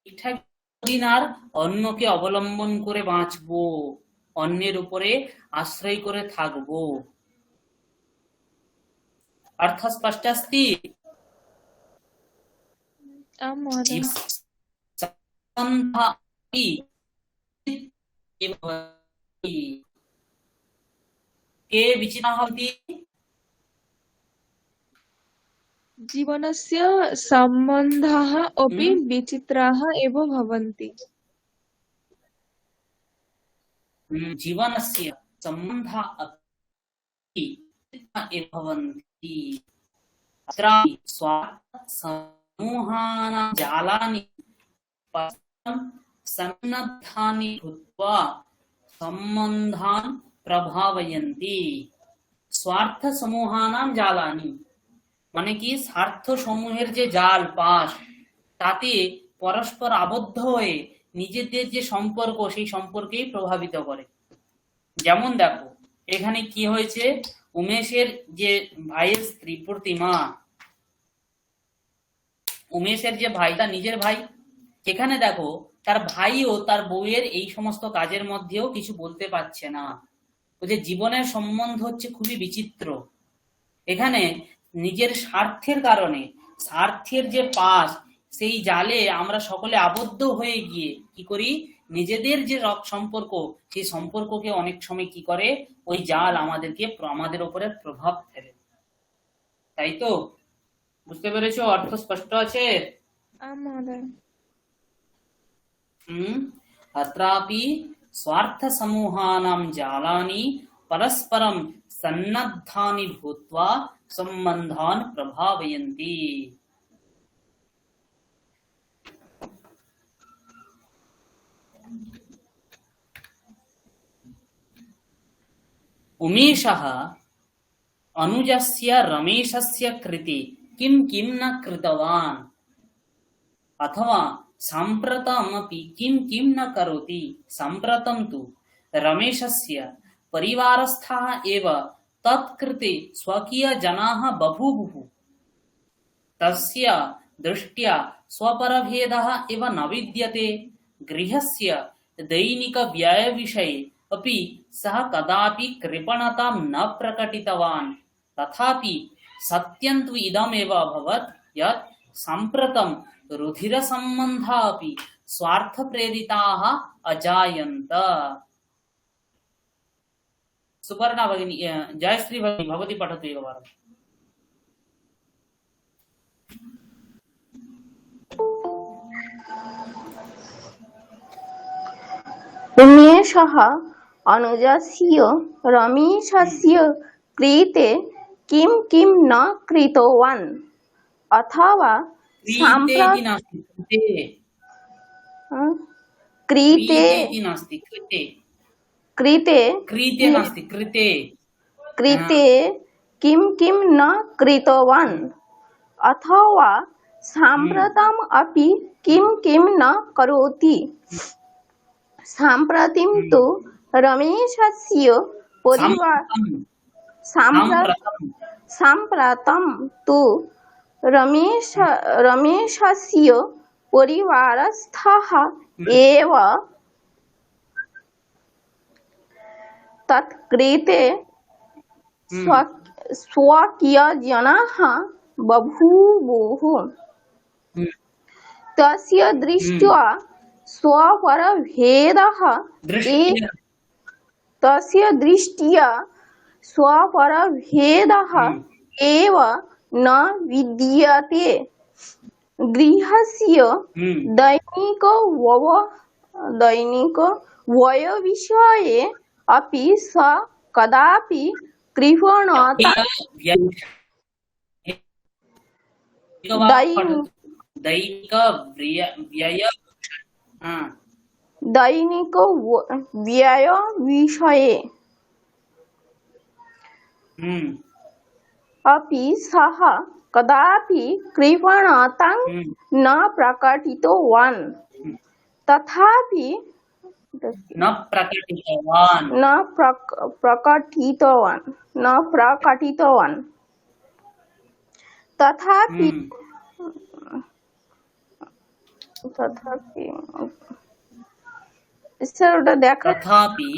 ঠিকঠাক দিন আর অন্যকে অবলম্বন করে বাঁচবো, অন্যের উপরে আশ্রয় করে থাকবো। अर्थ स्पष्ट अस्ति?
आं महोदय।
संबन्धः अपि एव भवति। के विचिताः भवन्ति?
जीवनस्य सम्बन्धाः अपि विचित्राः एव भवन्ति।
जीवनस्य सम्बन्धाः अपि विचित्राः एव भवन्ति। अत्रापि स्वार्थसमूहानां जालानि परस्परं सन्नद्धानि भूत्वा सम्बन्धान् प्रभावयन्ति। स्वार्थ समूहानां जालानि মানে কি, স্বার্থ সমূহের যে জাল পাশ, তাতে পরস্পর আবদ্ধ হয়ে নিজেদের যে সম্পর্ক, সেই সম্পর্কেই প্রভাবিত করে। যেমন দেখো এখানে কি হয়েছে, উমেশের যে ভাইয়ের স্ত্রী প্রতিমা, উমেশের যে ভাই, তার নিজের ভাই, এখানে দেখো তার ভাইও তার বউয়ের এই সমস্ত কাজের মধ্যেও কিছু বলতে পারছে না। ও যে জীবনের সম্বন্ধ হচ্ছে খুবই বিচিত্র। এখানে নিজের স্বার্থের কারণে, স্বার্থের যে পাশ, সেই জালে আমরা সকলে আবদ্ধ হয়ে গিয়ে কি করি, নিজেদের যে সম্পর্ক, সেই সম্পর্ককে অনেক সময় কি করে, ওই জাল আমাদের উপরে প্রভাব ফেলে। তাই তো? বুঝতে পেরেছো? অর্থ স্পষ্ট আছে?
आं महोदय।
अत्रापि स्वार्थ समूहानां जालानि परस्परं सन्नद्धानि भूत्वा सम्बन्धान् प्रभावयन्ति। उमेशः अनुजस्य रमेशस्य कृते किं किं न कृतवान्, अथवा साम्प्रतमपि किं किं न करोति। साम्प्रतं तु रमेशस्य परिवारस्थाः एव तत्कृते स्वकीयजनाः बभूवुः। तस्य दृष्ट्या स्वपरभेदः एव न विद्यते। गृहस्य दैनिकव्ययविषये अपि सः कदापि कृपणतां न प्रकटितवान्। तथापि सत्यं तु इदमेव अभवत् यत् साम्प्रतं रुधिरसम्बन्धाः अपि स्वार्थप्रेरिताः अजायन्त। सुपर्णा भगिनी, जयश्री भगिनी, भवती पठतु एकवारम्।
उमेशः अनुजस्य रमेशस्य कृते किं किं न कृतवान्, अथवा
कृते इति नास्ति, कृते इति नास्ति, कृते कृते नास्ति, कृते
किं किं न कृतवान्, अथवा साम्प्रतम् अपि किं किं न करोति। साम्प्रतं तु रमेशस्य रमेशस्य परिवारस्थाः एव तत्कृते स्वकीयजनाः बभूवुः। तस्य दृष्ट्या स्वपरभेदः एव न विद्यते। गृहस्य दैनिकव्ययविषये अपि स कदापि कृपणता दैनिकव्ययविषये अपि सः कदापि कृपणतां न प्रकटितवान्। तथापि
न प्रकटितवान्
न प्रकटितवान् न प्रकटितवान् तथापि তথাপি স্যার ওটা দেখা
तथापि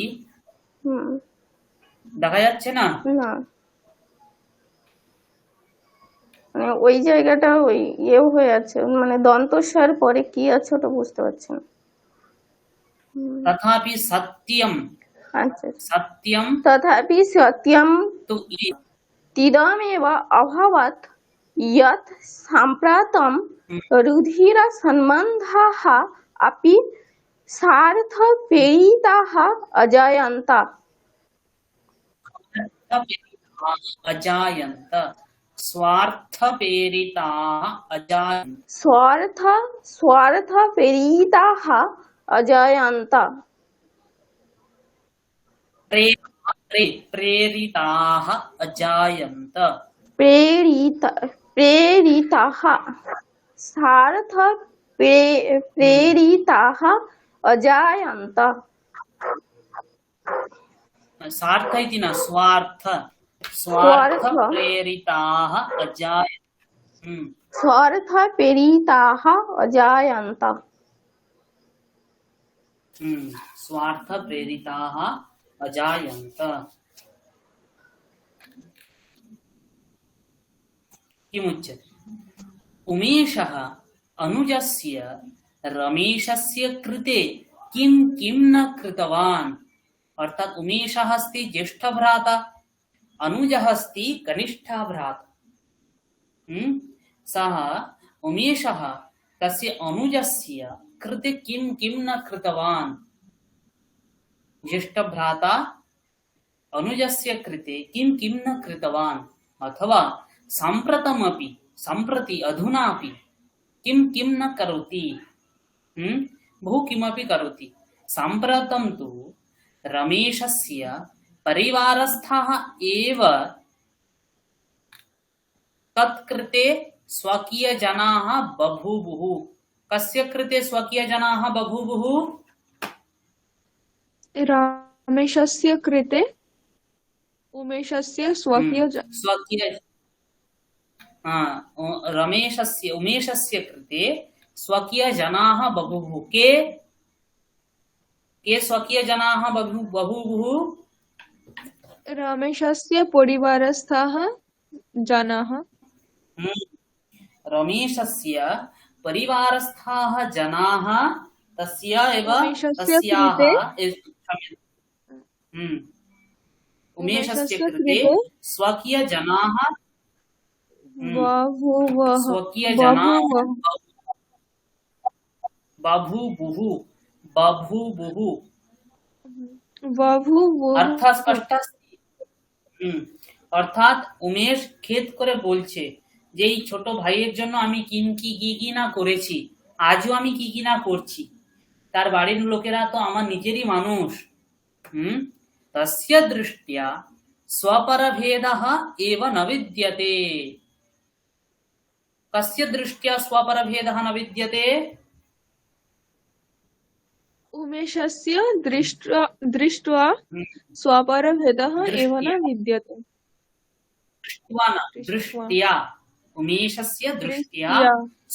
দেখা যাচ্ছে না
না মানে ওই জায়গাটা ওই হয়ে আছে মানে দন্তস্বর পরে কি আছে ওটা বুঝতে পারছি না
तथापि सत्यम
আচ্ছা
सत्यम
तथापि सत्यं
तु
तिदमेव अभवत् यत् साम्प्रतं रुधिरसम्बन्धाः अपि स्वार्थप्रेरिताः अजायन्त
अजायन्त स्वार्थप्रेरिताः अजायन्त
स्वार्थप्रेरिताः अजायन्त
प्रेरिताः अजायन्त
प्रेरिताः प्रेरिताः अजायन्त
स्वार्थ इति न स्वार्थ प्रेरिताः अजायन्त
स्वार्थप्रेरिताः अजायन्त
स्वार्थ प्रेरिताः अजायन्त किमुच्यते उमेशः अनुजस्य रमेशस्य कृते किं किं न कृतवान् अर्थात उमेशः अस्ति ज्येष्ठभ्राता अनुजः अस्ति कनिष्ठः भ्राता सः उमेशः तस्य अनुजस्य कृते किं किं न कृतवान् ज्येष्ठभ्राता अनुजस्य कृते किं किं न कृतवान् अथवा सम्प्रति अधुनापि किं किं न करोति बहु किमपि करोति साम्प्रतं तु रमेशस्य परिवारस्थाः एव तत्कृते स्वकीयजनाः बभूवुः कस्य कृते स्वकीयजनाः बभूवुः
रमेशस्य कृते उमेशस्य स्वकीय
उमेशस्य कृते स्वकीयजनाः बभूवुः के स्वकीयजनाः बभूवुः
रमेशस्य परिवारस्थाः जनाः
रमेशस्य परिवारस्थाः जनाः तस्य एव
उमेशस्य
कृते स्वकीयजनाः बभूवुः अर्थ स्पष्ट অর্থাৎ উমেশ খেদ করে বলছে যে এই ছোট ভাইয়ের জন্য আমি কি কি না করেছি আজও আমি কি কি না করছি তার বাড়ির লোকেরা তো আমার নিজেরই মানুষ তস্য দৃষ্টিয়া स्वपरभेदः एव न विद्यते कस्य दृष्ट्या स्वपरभेदः न विद्यते
उमेशस्य दृष्ट्वा स्वपरभेदः एव न विद्यते
दृष्ट्या उमेशस्य दृष्ट्या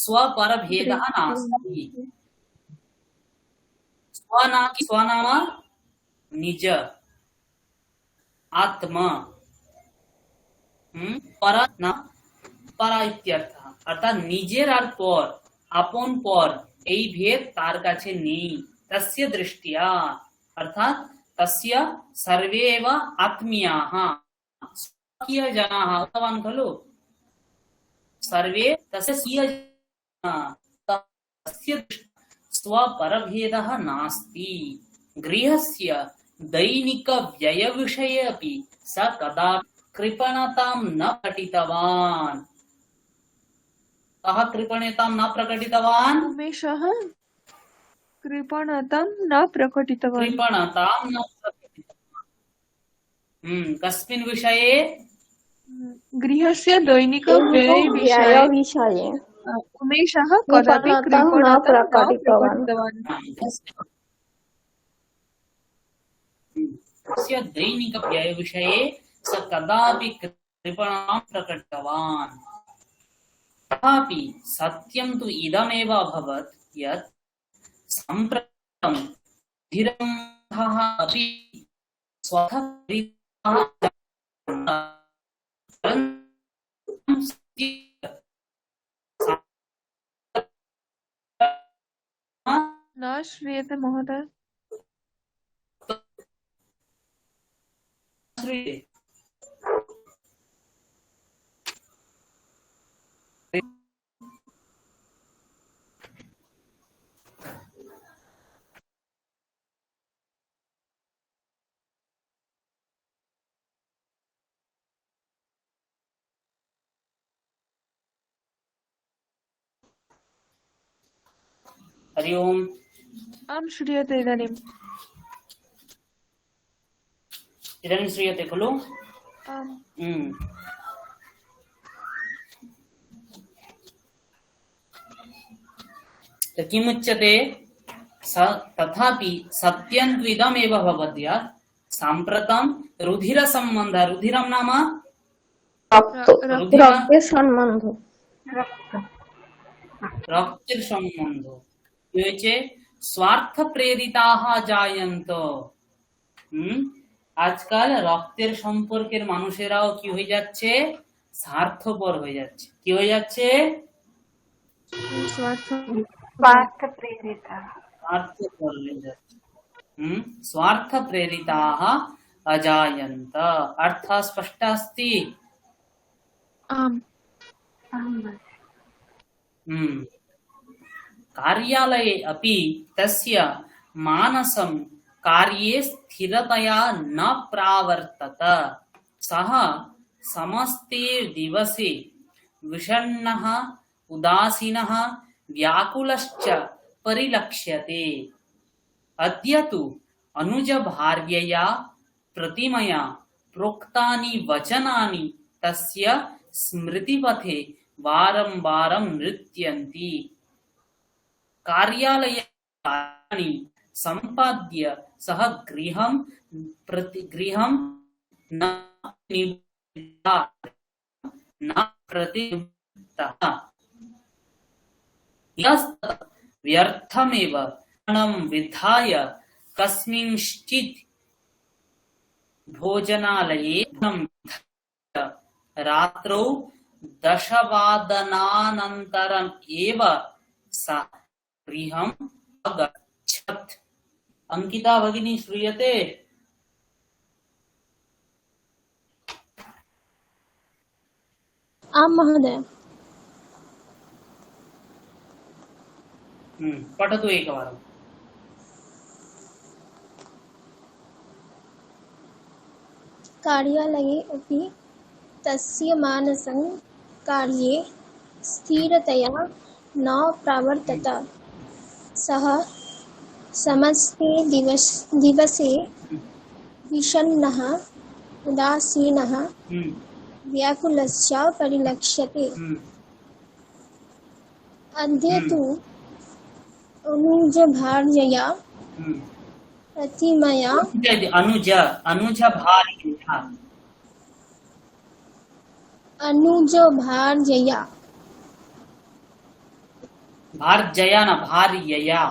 स्वपरभेदः नास्ति स्वनाम निज आत्मा परा ना परा इत्यर्थ अर्थात निजेर और पर आपन पर এই ভেদ তার কাছে নেই तस्य दृष्ट्या अर्थात तस्य सर्वे एव आत्मीयाः स्वकीयजनाः उक्तवान् खलु सर्वे तस्य स्वीयजनाः तस्य स्वपरभेदः नास्ति गृहस्य दैनिक व्यय विषये अपि स कदापि कृपणतां न प्रकटितवान् कः कृपणतां न प्रकटितवान्
उमेशः कृपणतां न प्रकटितवान्
कस्मिन् विषये
गृहस्य दैनिक व्यय विषये उमेशः कदापि कृपणतां न प्रकटितवान्
तस्य दैनिकव्ययविषये स कदापि कृपणां प्रकटितवान्। तथापि सत्यं तु इदमेव अभवत् यत् सम्प्रतं धीरन्धः अपि स्वतः प्रीतः
न श्रूयते महोदय।
हरि ओम्।
आं श्रूयते इदानीम्।
इदानीं श्रूयते खलु?
आम्।
किमुच्यते? तथापि सत्यं तु इदमेव भवत् यत् साम्प्रतं रुधिरसम्बन्धः, रुधिरं नाम
রক্তের সম্বন্ধ।
रक्तेर सम्बन्ध কি হয়েছে? স্বার্থ প্রেরিতাः জায়ন্ত। আজকাল রক্তের সম্পর্কের মানুষেরাও কি হয়ে যাচ্ছে? স্বার্থপর হয়ে যাচ্ছে। কি হয়ে যাচ্ছে? स्वार्थपर हয়ে যাচ্ছে। स्वार्थ प्रेरिताः अजायन्त। अर्थः स्पष्टः अस्ति?
आम्।
कार्यालये अपि तस्य मानसं कार्ये स्थिरतया न प्रावर्तत। सः समस्ते दिवसे विषण्णः उदासीनः व्याकुलश्च परिलक्ष्यते। अद्य तु अनुजभार्यया प्रतिमया प्रोक्तानि वचनानि तस्य स्मृतिपथे वारं वारं नृत्यन्ति। कार्यालये कार्याणि सम्पाद्य सः गृहं न प्रतिनिवृत्तः। यस्तत् व्यर्थमेव क्षणं विधाय कस्मिंश्चित् भोजनालये रात्रौ 10 वादनानन्तरम् एव सः गृहम् अगच्छत्। अंकिता भगिनी श्रूयते?
आम् महोदय।
पठतु एकवारम्।
कार्यालये अपि तस्य मानसं कार्ये स्थिरतया न प्रावर्तत। सः समस्ते दिवसे विषण्णः उदासीनः व्याकुलश्च परिलक्ष्यते। अद्य तु अनुजभार्यया प्रतिमया अनुजभार्यया
भार्यया न भार्यया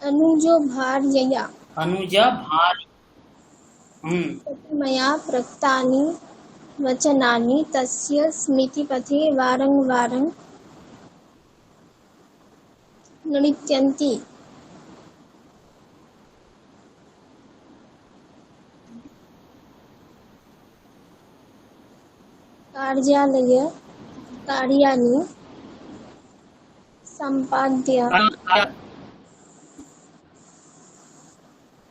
अनुजभार्यया प्रतिमया प्रोक्तानि वचनानि तस्य स्मृतिपथे वारं वारं नृत्यन्ति। कार्यालये कार्याणि सम्पाद्य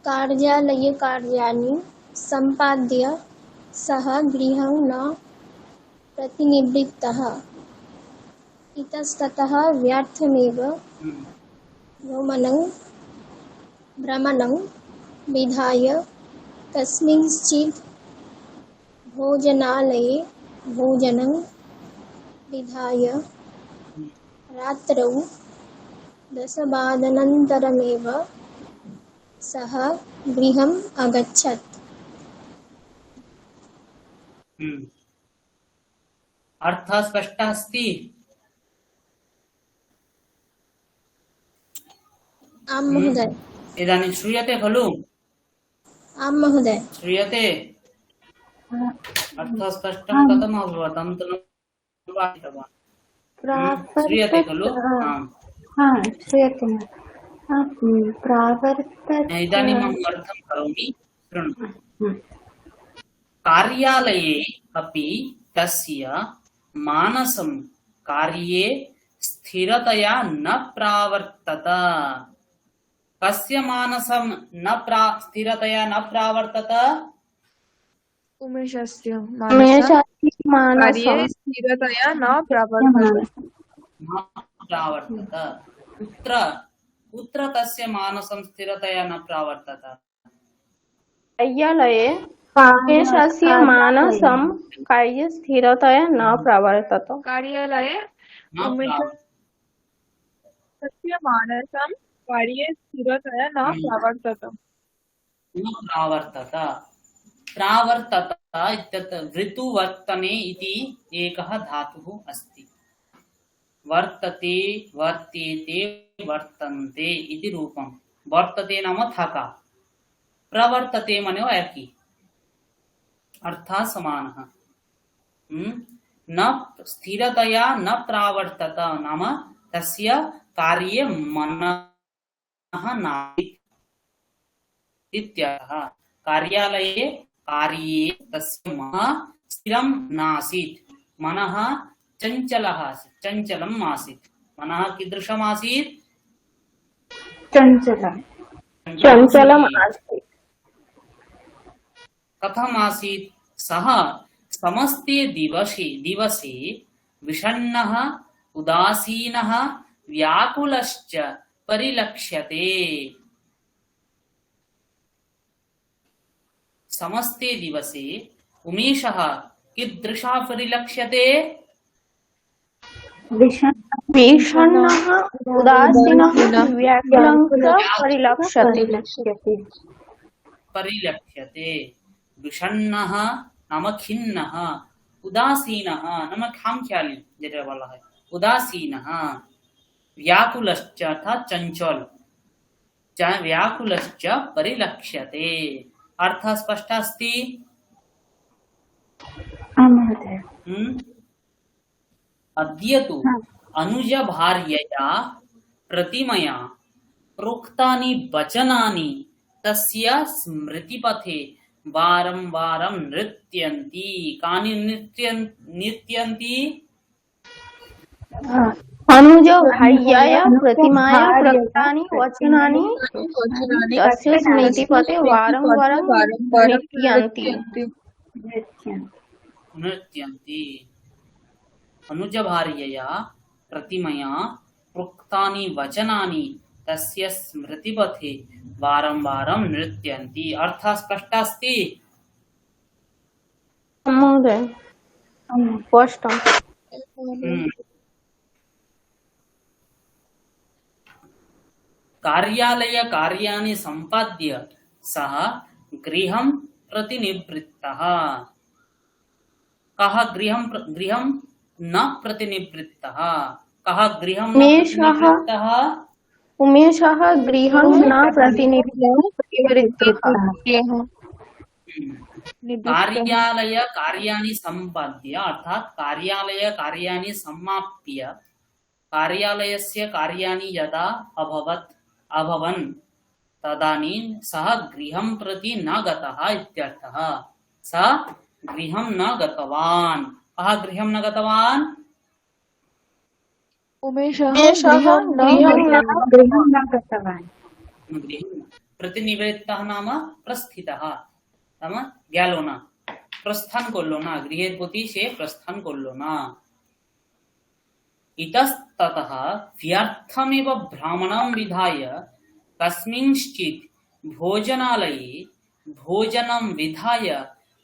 कार्यालये कार्याणि सम्पाद्य सः गृहं न प्रतिनिवृत्तः। इतस्ततः व्यर्थमेव भ्रमणं विधाय कस्मिंश्चित् भोजनालये भोजनं विधाय रात्रौ दशवादनानन्तरमेव सः गृहम् अगच्छत्।
अर्थः स्पष्टः अस्ति?
आं महोदय।
इदानीं श्रूयते खलु?
आं महोदय।
श्रूयते? अर्थः स्पष्टं कथम् अभवत्? अहं तु न पाठितवान्। श्रूयते खलु? आम्।
श्रूयते।
इदानीम् अहम् अर्थं करोमि, शृणु। कार्यालये अपि तस्य मानसं कार्ये स्थिरतया न प्रावर्तत। कस्य मानसं स्थिरतया न प्रावर्तत?
उमेशस्य
मानसं
कार्ये स्थिरतया न प्रावर्तत।
न प्रावर्तत। कुत्र तस्य मानसं स्थिरतया न प्रावर्तत?
कार्यालये उमेशस्य मानसं कार्ये स्थिरतया न प्रावर्तत।
कार्यालये
न
उमेशस्य मानसं कार्ये स्थिरतया न प्रावर्तत।
प्रावर्तत। प्रावर्तत इत्यत्र वृत्तुवर्तने इति एकः धातुः अस्ति। वर्तते, वर्तेते, वर्तन्ते इति रूपं। वर्तते नाम थाका, प्रवर्तते मने एकी, अर्थः समानः। न स्थिरतया न प्रावर्तत नाम तस्य कार्ये मनः नासीत् इत्यर्थः। कार्यालये कार्ये तस्य मनः स्थिरं नासीत्, मनः चञ्चलः आसीत्, चञ्चलम् आसीत्। मनः कीदृशम् आसीत्?
चञ्चलम् आसीत्।
कथम् आसीत्? सः समस्ते दिवसे विषण्णः, उदासीनः, व्याकुलश्च परिलक्ष्यते। समस्ते दिवसे उमेशः कीदृशः परिलक्ष्यते?
विषण्णः, उदासीनः, व्याकुलः
परिलक्ष्यते। विषण्णः नाम खिन्नः, उदासीनः नाम खामख्याली যেটা বলা হয়, उदासीनः। व्याकुलश्च अर्थात चंचल, व्याकुलश्च परिलक्ष्यते। अर्थः स्पष्टः अस्ति? अद्य तु अनुजभार्यया प्रतिमया प्रोक्तानि वचनानि तस्य स्मृतिपथे वारं वारं नृत्यन्ति। कानि नृत्यन्ति?
अनुजभार्यया प्रतिमया प्रोक्तानि वचनानि तस्य स्मृतिपथे वारं वारं
नृत्यन्ति। अनुजभार्यया प्रतिमया प्रोक्तानि वचनानि तस्य स्मृतिपथे वारं वारं नृत्यन्ति। अर्थः स्पष्टः अस्ति?
महोदय स्पष्टम्।
कार्यालय कार्याणि सम्पाद्य सः गृहं प्रति निवृत्तः। कः गृहं न प्रतिनिवृत्तः? कः गृहं न प्रतिनिवृत्तः?
उमेशः गृहं न प्रतिनिवृत्तः।
कार्यालय कार्याणि सम्पाद्य अर्थात कार्यालय कार्याणि समाप्य कार्यालयस्य कार्याणि यदा अभवन् तदानीं सः गृहं प्रति न गतः इत्यर्थः। सः गृहं न गतवान्। कः गृहं न गतवान्?
उमेशः
प्रतिनिवृत्तः नाम प्रस्थितः, नाम गेलो ना, प्रस्थान करलो ना, गृहेर प्रति से प्रस्थान करलो ना। इतस्ततः व्यर्थमेव भ्रमणं विधाय कस्मिंश्चित् भोजनालये भोजनं विधाय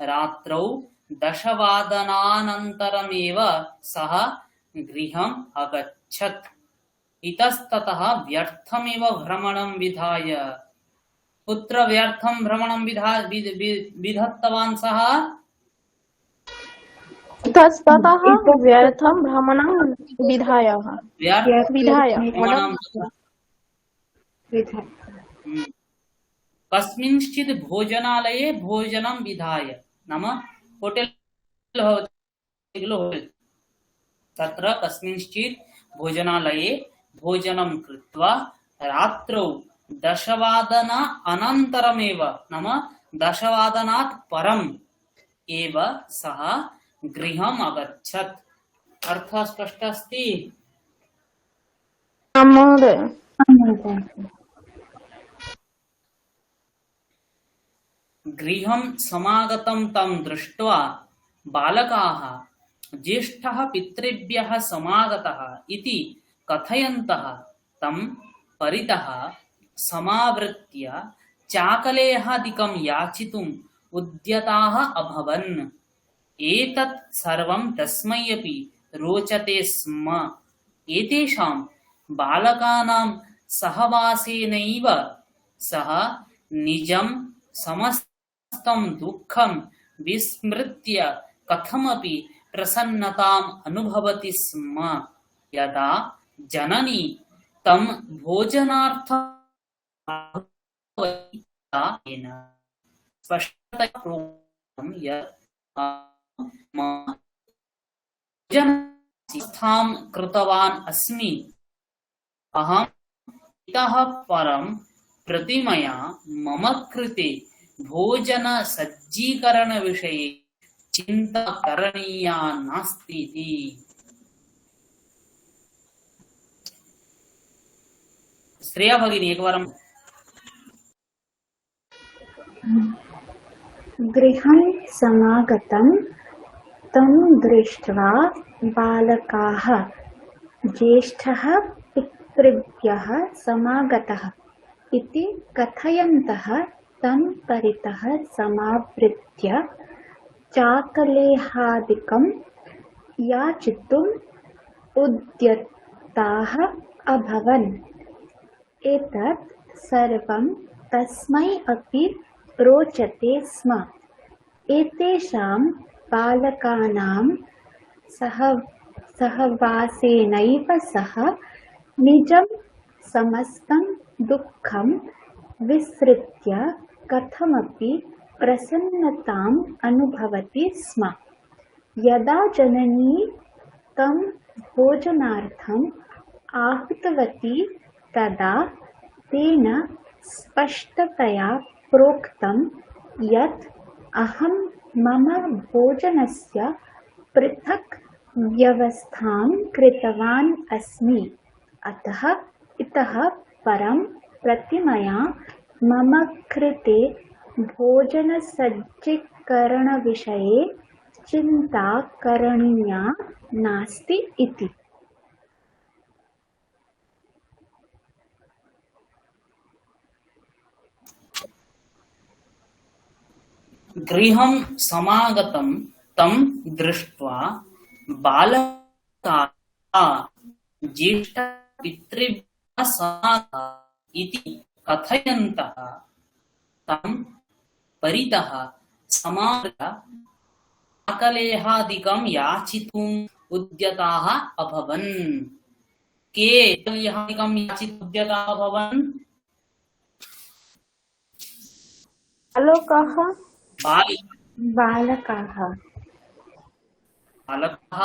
रात्रौ 10 वादनानन्तरमेव सः गृहम् अगच्छत् इतस्ततः व्यर्थमेव भ्रमणं विधाय कुत्र व्यर्थं भ्रमणं विधत्तवान् सः
इतस्ततः व्यर्थं भ्रमणं विधाय
भ्रमणं कस्मिंश्चित् भोजनालये भोजनं विधाय नाम होटेल तत्र कस्मिंश्चित् भोजनालये भोजनं कृत्वा रात्रौ 10 अनन्तरमेव नाम 10 परम् एव सः गृहम् अगच्छत्। अर्थः स्पष्टः अस्ति?
महोदय
गृहं समागतं तं दृष्ट्वा बालकाः ज्येष्ठः पितृभ्यः समागतः इति कथयन्तः तं परितः समावृत्य चाकलेहादिकं याचितुम् उद्यताः अभवन्। एतत् सर्वं तस्मै अपि रोचते स्म। एतेषां बालकानां सहवासेनैव सः निजं समस्तं दुःखं विस्मृत्य कथमपि प्रसन्नताम् अनुभवति स्म। यदा जननी तं भोजनार्थं स्पष्टतया प्रोक्तं यत् भोजनव्यवस्थां कृतवान् अस्मि। अहम् इतः परं प्रतिमया मम कृते भोजनसज्जीकरणविषये चिन्ता करणीया नास्ति इति। श्रेया भगिनी एकवारं
गृहं समागतं तं दृष्ट्वा बालकाः ज्येष्ठः पितृभ्यः समागतः इति कथयन्तः तं परितः समावृत्य चाकलेहादिकं याचितुम् उद्यताः अभवन्। एतत् सर्वं तस्मै अपि रोचते स्म। एतेषां बालकानां सहवासेनैव सः निजं समस्तं दुःखं विस्मृत्य कथमपि प्रसन्नताम् अनुभवति स्म। यदा जननी तं भोजनार्थम् आहूतवती तदा तेन स्पष्टतया प्रोक्तं यत् अहं मम भोजनस्य पृथक् व्यवस्थां कृतवान् अस्मि। अतः इतः परं प्रतिमया मम कृते भोजनसज्जीकरणविषये चिन्ता करणीया नास्ति इति।
गृहं समागतं तं दृष्ट्वा बालकाः ज्येष्ठपितृभ्यः समागतः इति कथयन्तः तं परितः समावृत्य चाकलेहादिकं याचितुम् उद्यताः अभवन्। के चाकलेहादिकं याचितुम् उद्यताः अभवन्?
बालकाः
बालकाः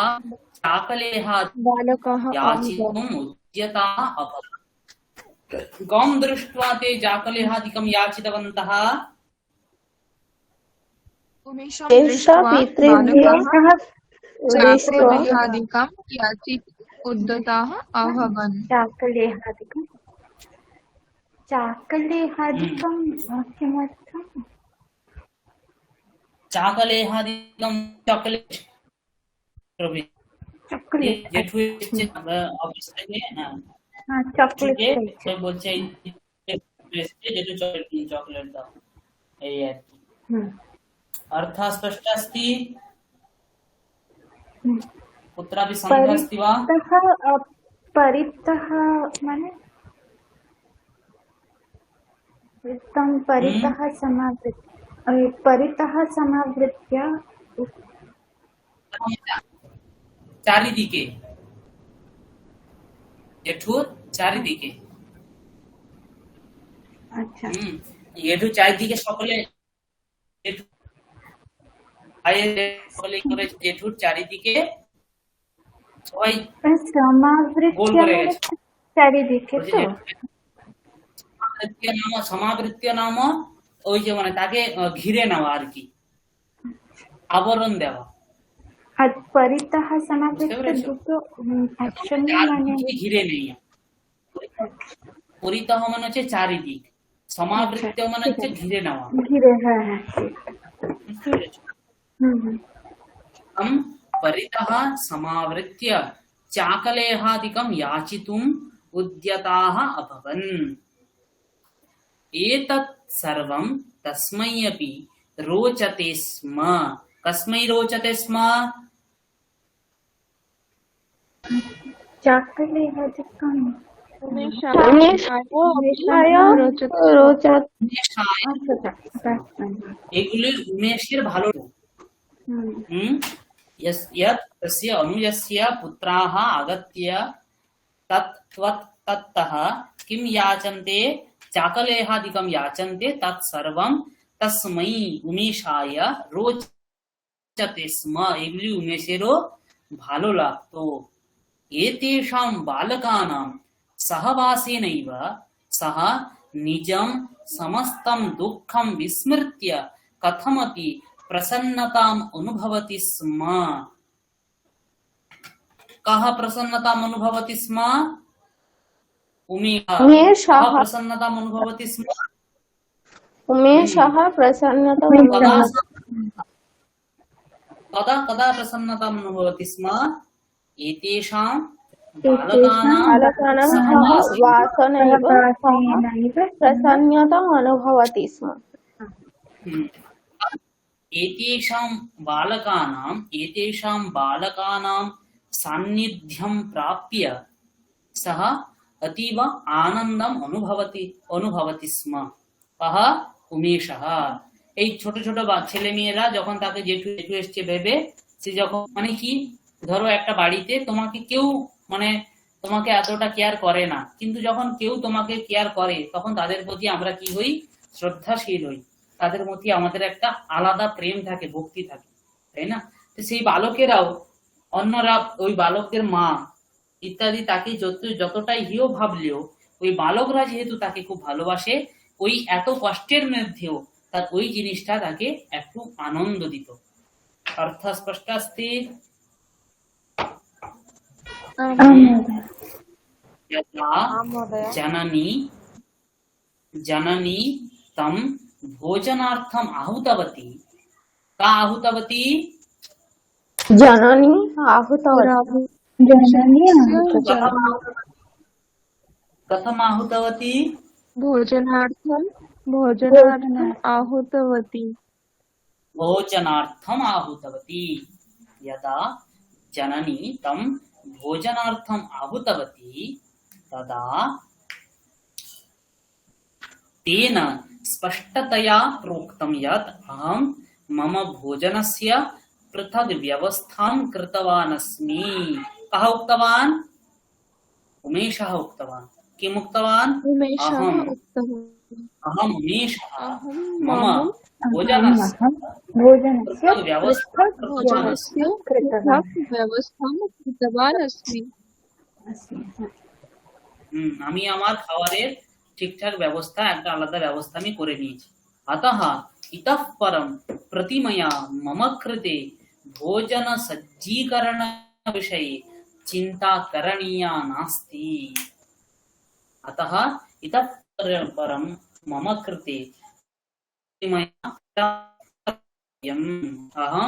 चाकलेहादिकं याचितुम् उद्यताः अभवन्। कं दृष्ट्वा ते चाकलेहादिकं याचितवन्तः?
चाकलेहादिकं याचितुम् उद्यताः अभवन्।
चाकलेहादिकं किमर्थम्?
चाकलेहादिकं चॉकलेट जेठू ऑफिस থেকে
চকলেট
সে বলছে जेठू चॉकलेट दाও এই আর কি। अर्थः स्पष्टः अस्ति? कुत्रापि सन्देहः अस्ति वा?
परितः माने तं परितः समावृत्य
চারিদিকে, জেঠুর চারিদিকে।
अच्छा
জেঠুর চারিদিকে সকলে, জেঠু ভাইয়ের সকলে করে জেঠুর চারিদিকে সবাই গোল
समावृत्य
করে
মানে
গেছে।
চারিদিকে
বলছে
তো
সমাবৃত্য নাম ওই যে মানে তাকে ঘিরে নেওয়া আর কি, আবরণ দেওয়া।
আর পরিতः
বুঝতে
সমাবৃত্য
পেরেছো?
দুটো অ্যাকশন মানে
চারিদিকে ঘিরে নেই। পরিতহ মানে হচ্ছে চারিদিক, সমাবৃত্ত মানে হচ্ছে ঘিরে নেওয়া।
ঘিরে, হ্যাঁ হ্যাঁ ঠিক।
বুঝতে পেরেছো?
হুম
तं परितः समावृत्य चाकलेहादिकं याचितुम् उद्यताः अभवन्। एतत् सर्वं तस्मै अपि रोचते स्म। कस्मै रोचते स्म?
চাকলে হাদিকম
রোচক
উমেশায়।
আচ্ছা
এগুলির উমেশের ভালো। यत् तस्य अनुजस्य पुत्राः आगत्य तत्तः किं याचन्ते, चाकलेहादिकं याचन्ते, तत्सर्वं तस्मै उमेशाय रोचते स्म। एগুলি উমেশেরও ভালো লাগতো। एतेषां बालकानां सहवासेनैव सः निजं समस्तं दुःखं विस्मृत्य कथमपि प्रसन्नताम् अनुभवति स्म। कः प्रसन्नताम् अनुभवति स्म?
उमेशः
प्रसन्नताम् अनुभवति स्म।
उमेशः प्रसन्नता
कदा कदा प्रसन्नताम् अनुभवति स्म? एतेषां बालकानां
वासनैव प्रसन्नताम् अनुभवति स्म।
एतेषां बालकानां सान्निध्यं प्राप्य सः अतीव आनन्दम् अनुभवति स्म। कः? उमेशः। এই ছোট ছোট ছেলে মেয়েরা যখন তাকে জেঠু জেঠু এসছে ভেবে, সে যখন মানে কি ধরো একটা বাড়িতে তোমাকে কেউ মানে তোমাকে এতটা কেয়ার করে না, কিন্তু যখন কেউ তোমাকে কেয়ার করে তখন তাদের প্রতি আমরা কি হই? শ্রদ্ধাশীল হই। তাদের প্রতি আমাদের একটা আলাদা প্রেম থাকে, ভক্তি থাকে, তাই না? তো সেই বালকেরাও, অন্যরা ওই বালকদের মা ইত্যাদি তাকে যতটাই হিও ভাবলেও ওই বালকরা যেহেতু তাকে খুব ভালোবাসে, ওই এত কষ্টের মধ্যেও তার ওই জিনিসটা তাকে একটু আনন্দ দিত। অর্থ স্পষ্ট अस्ति? यथा जननी तं भोजनार्थम् आहूतवती। का आहूतवती?
जननी आहूतवती।
कथम् आहूतवती?
भोजनार्थम् आहूतवती।
भोजनार्थम् आहूतवती। यदा जननी तं भोजनार्थम् आहूतवती तदा तेन स्पष्टतया प्रोक्तं यत् अहं मम भोजनस्य पृथक् व्यवस्थां कृतवान् अस्मि। कः उक्तवान्? उमेशः उक्तवान्। किम् उक्तवान्? अहम् उमेशः मम भोजनस्य
व्यवस्थां कृतवान् अस्मि।
আমি আমার খাবারের ঠিকঠাক ব্যবস্থা, একটা আলাদা ব্যবস্থা আমি করে নিয়েছি। अतः इतः परं प्रतिमया मम कृते भोजन सज्जीकरण विषये चिंता करणीया नास्ति। अतः इतः परं मम कृते प्रतिमया अहं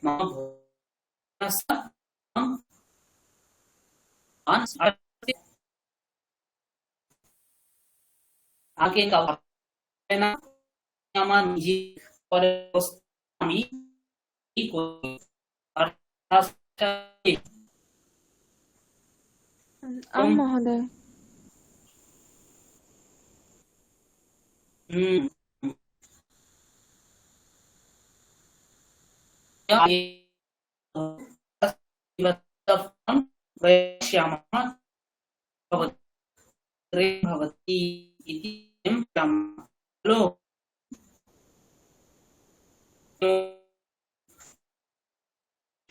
मम भोजनस्य আগে না আমার নিজে করে আমি কি করি।
आं महोदय।
हम्म, वक्ष्यामः भवति भवति इति वयं वदामः। खलु?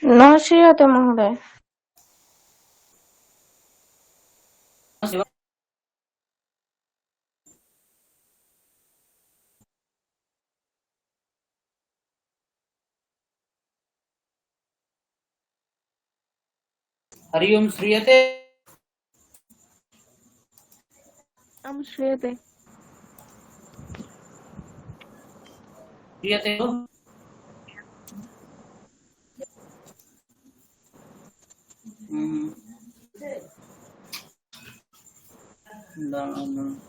न श्रूयते महोदय।
हरि ओम श्रूयते?
आं श्रूयते।
श्रूयते हो? हम्म, न।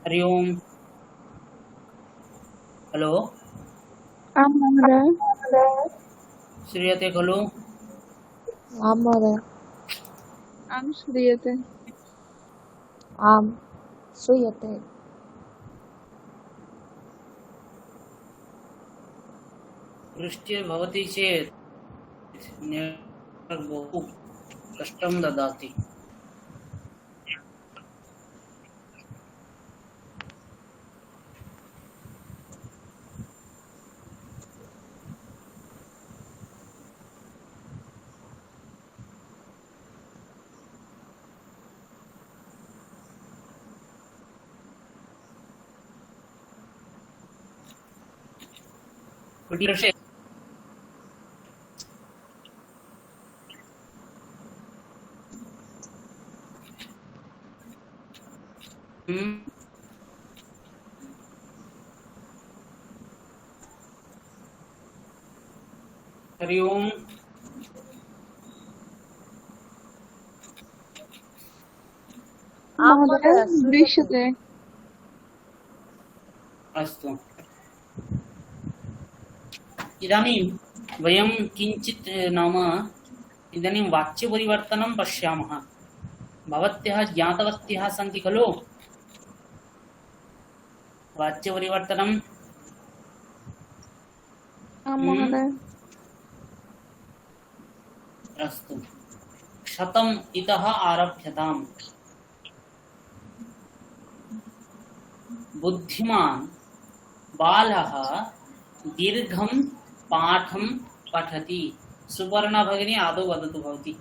हरि ओम। हेलो,
आं महोदय।
श्रूयते खलु?
आं महोदय।
आं श्रूयते।
आं श्रूयते।
वृष्टिः भवति चेत् नेट्वर्क् बहु कष्टं ददाति। कुटीरशे हरि ओम।
आं
महोदय
महोदय श्रूयते।
दृश्यते।
अस्तु, इदानीं वयं किञ्चित् नाम इदानीं वाच्यपरिवर्तनं पश्यामः। भवत्यः ज्ञातवत्यः सन्ति खलु वाच्यपरिवर्तनम्
आं महोदय।
अस्तु शतम् इतः आरभ्यताम् बुद्धिमान् बालः दीर्घं पाठं पठति। सुपर्णा भगिनी आदौ वदतु भवती।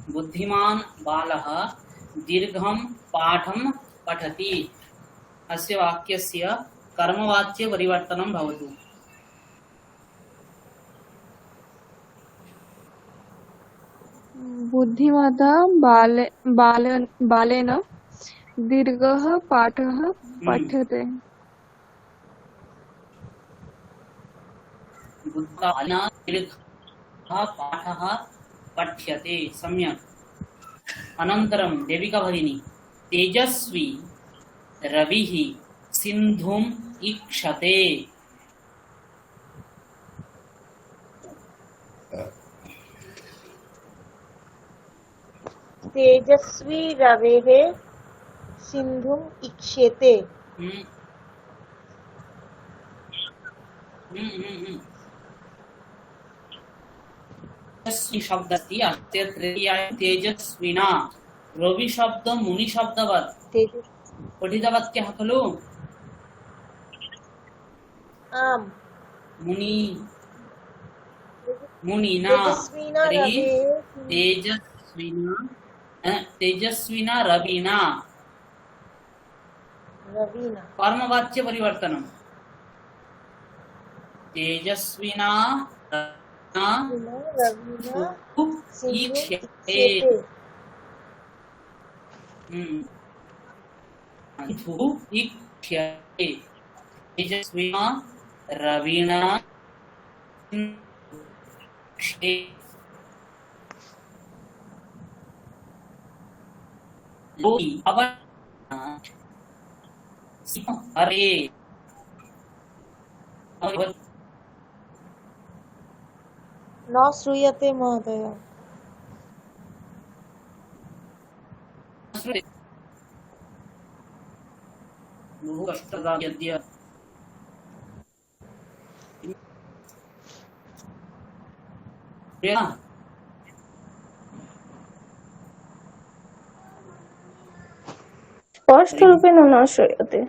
बुद्धिमान् बालः दीर्घं पाठं पठति अस्य वाक्यस्य कर्मवाच्य परिवर्तनं भवतु।
बुद्धिमता बालेन दीर्घः पाठः पठ्यते।
बुद्धिमाना दीर्घः पाठः पठ्यते। सम्यक्। अनन्तरं देविका भगिनी तेजस्वी रविः सिन्धुम् ईक्षते।
तेजस्वी रवेः सिन्धुम् ईक्षते।
हम्म, हम्म, हम्म, हम्म। तेजस्वी शब्द अस्ति अस्य तृतीयाय तेजस्विना रवि शब्द मुनि शब्दवत्
तेजस्
पठितवत्यः खलु
आम्
मुनि मुनिना
तेजस्विना
तर्हि
रवेः
तेजस्विना रविना
रवीना
कर्मवाच्य परिवर्तनम् तेजस्विना
रवीना सिन्धुम्
ईक्ष्यते।
ईक्षते।
ईक्ष्यते तेजस्विना रवीणा ईक्ष्यते। अरे
न श्रूयते महोदय।
बहु कष्टदायकम् अद्य।
स्पष्टरूपेण न श्रूयते।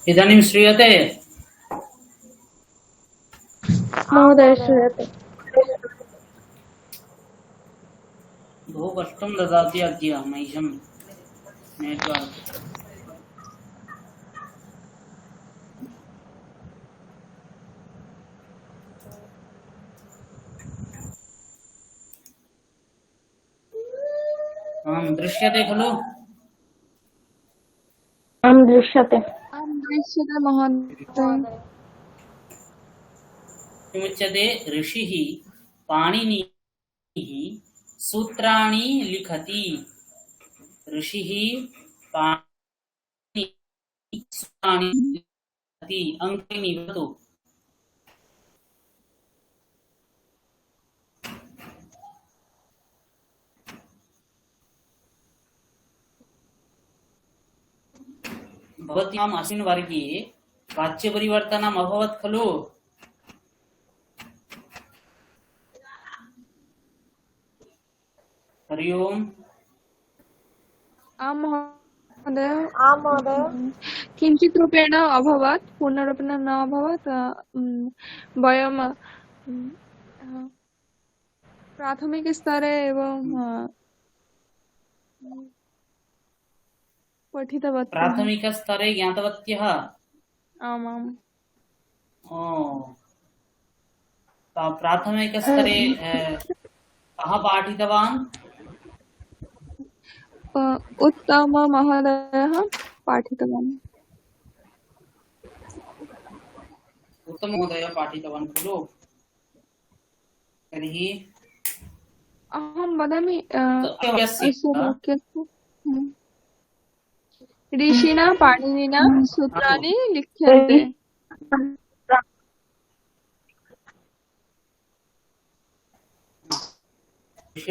इदानीं श्रूयते
महोदय श्रूयते।
बहु कष्टं ददाति अद्य मह्यं नेट्वर्क्। दृश्यते खलु
आं दृश्यते।
आं दृश्यते महोदय।
किमुच्यते ऋषिः पाणिनिः सूत्राणि लिखति। ऋषिः पाणिनिः सूत्राणि लिखति। अंके निवदतु। भवत्याम् अस्मिन् वर्गे वाच्यपरिवर्तनम् अभवत् खलु। हरि ओम्।
आं महोदय।
आं महोदय।
किञ्चित् रूपेण अभवत्, पूर्णरूपेण न अभवत्। वयं प्राथमिकस्तरे एवं पठितवत्यः।
प्राथमिकस्तरे ज्ञातवत्यः।
आमाम्।
ओ, प्राथमिकस्तरे कः पाठितवान्?
उत्तममहोदयः पाठितवान्।
उत्तममहोदयः पाठितवान् खलु? तर्हि
अहं वदामि
यस्य
अस्य वाक्यस्य ऋषिणा पाणिनिना सूत्राणि लिख्यन्ते।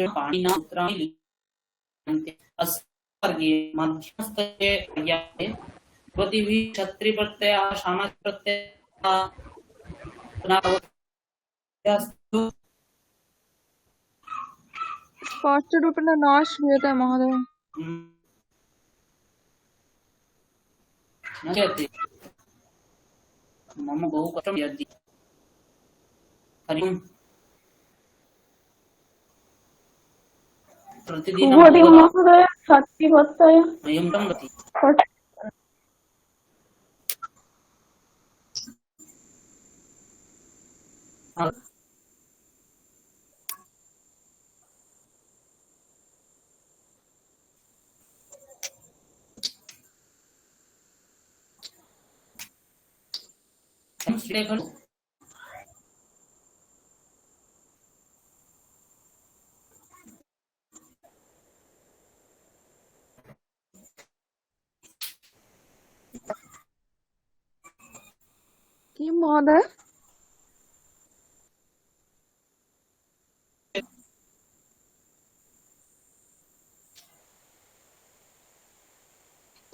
पाणिना सूत्राणि लिख्यन्ते। अस्मिन् वर्गे मध्यमस्तरे पर्याये भवद्भिः क्षत्रिप्रत्ययः सामासप्रत्ययः
स्पष्टरूपेण न श्रूयते महोदय।
न श्रूयते। मम बहु कष्टं यदि। हरि ओम्। प्रतिदिनं
शुभोदय महोदय, छात्रीप्रत्यय
मह्यं गति। खलु?
किं महोदय?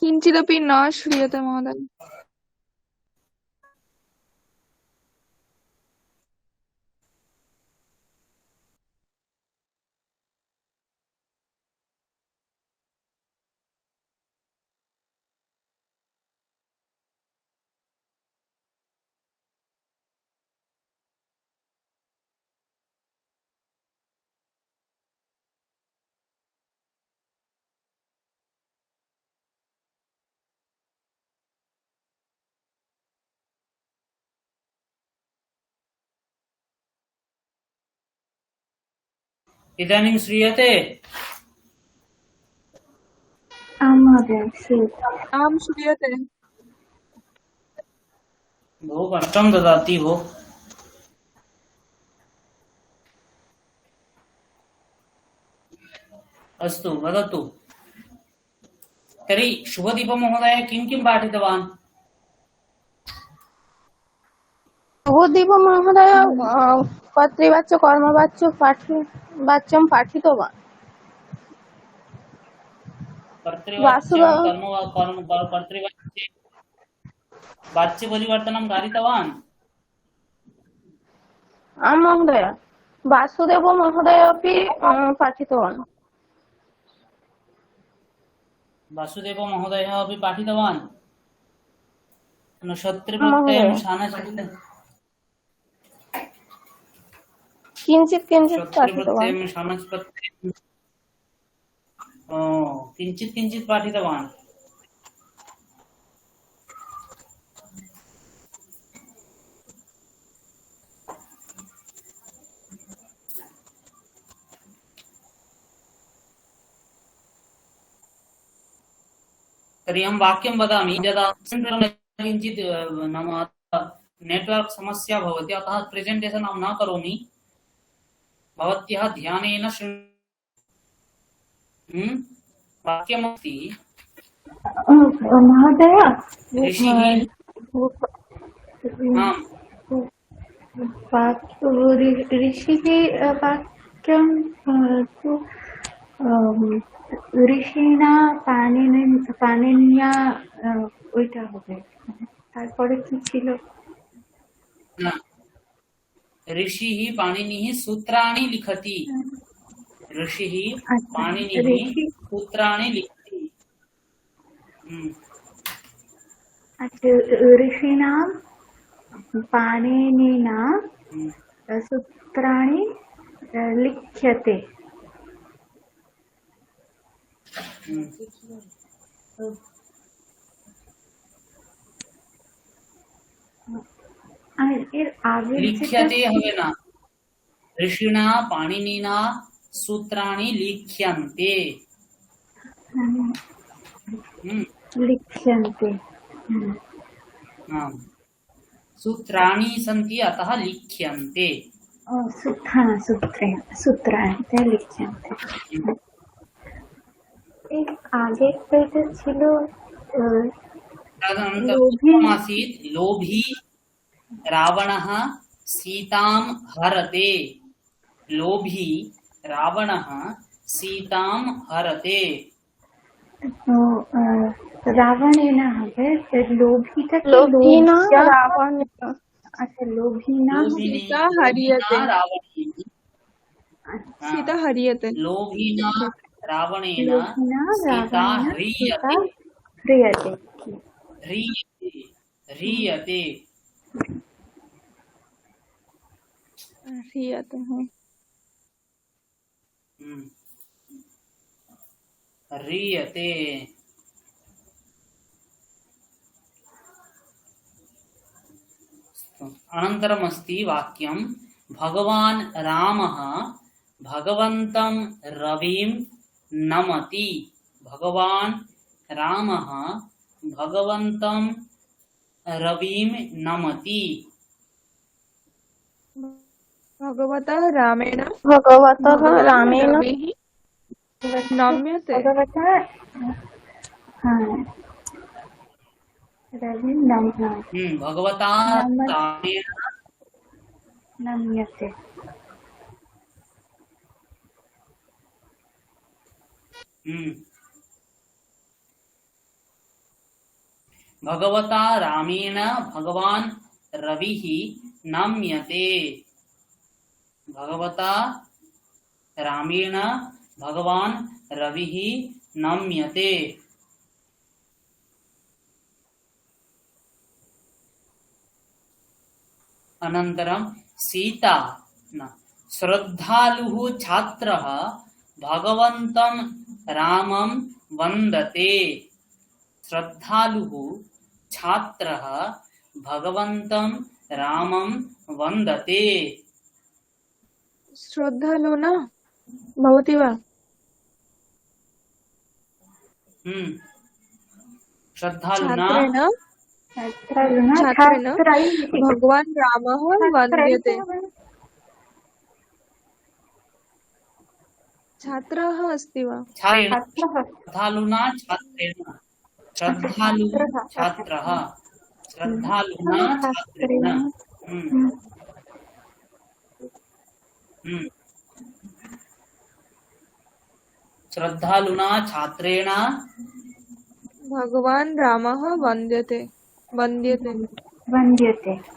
किञ्चिदपि न श्रूयते महोदय।
इदानीं श्रूयते?
आं महोदय, श्रूयते।
आं श्रूयते।
बहु कष्टं ददाति भोः। अस्तु, वदतु। तर्हि शुभदीपमहोदय किं किं पाठितवान्?
शुभदीप महोदय कर्तृवाच्य कर्मवाच्य वाच्यं पाठितवान्।
कर्तृवाच्ये वाच्यपरिवर्तनं कारितवान्?
आं महोदय, वासुदेव महोदय अपि पाठितवान्।
वासुदेव महोदयः अपि पाठितवान्। क्षत्रिप्रत्ययं सानसप्रत्ययं
किञ्चित् पाठितवान्।
किञ्चित् पाठितवान्। तर्हि अहं वाक्यं वदामि। यदा किञ्चित् नाम नेट्वर्क् समस्या भवति, अतः प्रेजेण्टेशन् अहं न करोमि। भवत्यः ध्यानेन वाक्यमस्ति।
महोदय,
ऋषिः
ऋषिः वाक्यं तु ঋষিণা পানিনিয়া ওইটা হবে। তারপরে কি ছিল?
ऋषिः पाणिनिः सूत्राणि लिखति। ऋषिः पाणिनिः सूत्राणि लिखति।
अच्छा, ऋषिणां पाणिनिना सूत्राणि लिख्यते। আর এর আগের যেটা
লিখ্যতে হবে না, ঋষিণা পাণিনিনা সূত্রাণি লিখ্যন্তে।
লিখ্যন্তে।
आम्। सूत्राणि सन्ति अतः लिख्यन्ते।
सूत्राणि তাই লিখ্যন্তে। এর আগেরটা ছিল
तदनन्तरमासीत् लोभी रावणः सीतां हरते। लोभी रावणः सीतां हरते।
রাবণের হবে লোভীটা কি
লোভী না
লোভীটা?
রাবণ।
আচ্ছা লোভী না
सीता हरियते।
रावणेन।
सीता हरियते।
लोभिना रावणेन
লোভীনা
सीता
রাবণেন
ह्रियते।
হ্রিয়তে।
ह्रियते ह्रियते।
हरियते हैं।
ह्रियते। अनन्तरमस्ति वाक्यं भगवान् रामः भगवन्तं रविं नमति। भगवान् रामः भगवन्तं रविं नमति।
भगवतः रामेण
भगवतः रामेण
रविः नम्यते।
ভগবতা রবি
भगवता
नमः।
रामेण
নম্যতে।
भगवता रामेण भगवान् रविः नम्यते। भगवता रामेण भगवान् रविः नम्यते। अनन्तरं सीता न श्रद्धालुः छात्रः भगवन्तं रामं वन्दते। श्रद्धालुः छात्रः भगवन्तं रामं वन्दते।
श्रद्धालु न भवति वा?
श्रद्धालुना
छात्रेण भगवान् रामः वन्द्यते। छात्रः अस्ति वा?
श्रद्धालुना छात्रेण। श्रद्धालु छात्रः श्रद्धालुना छात्रेण। श्रद्धालुना छात्रेण
भगवान् रामः वन्द्यते।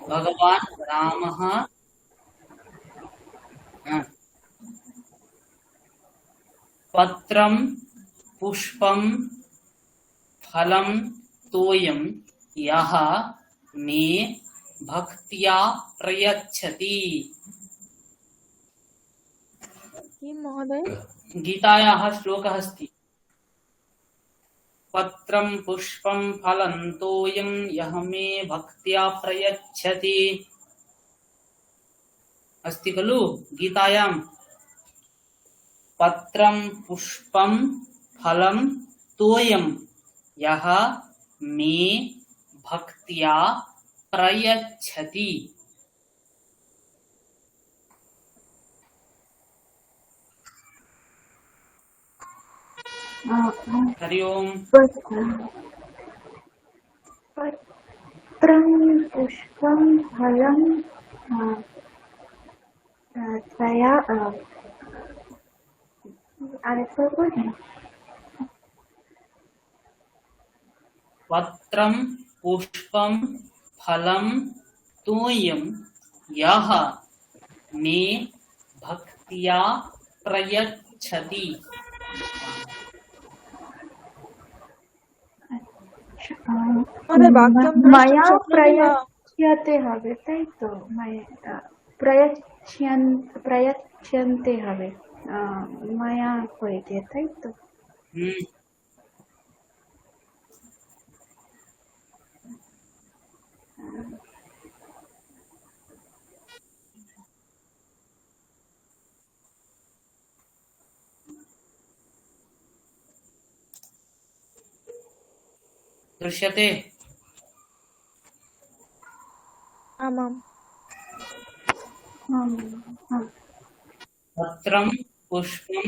भगवान् रामः पत्रं पुष्पं फलं तोयं यः मे भक्त्या प्रयच्छति।
किं महोदय?
गीतायाः श्लोकः अस्ति। पत्रं पुष्पं फलं तोयं यः मे भक्त्या प्रयच्छति अस्ति खलु गीतायां। पत्रं पुष्पं फलं तोयं यः मे भक्त्या प्रयच्छति। हरि ओम।
पत्रं पुष्पं फलं त्वया আরেকবার বলুন।
पत्रं पुष्पं फलं तोयं यः मे भक्त्या प्रयच्छति।
মানে বাক্যম
মায়া প্রয়চ্ছতে হবে তাই তো? प्रयच्छन्ते हवे मया হয়েছে তাই তো
हम्म दृश्यते
आमाम्
पत्रं पुष्पं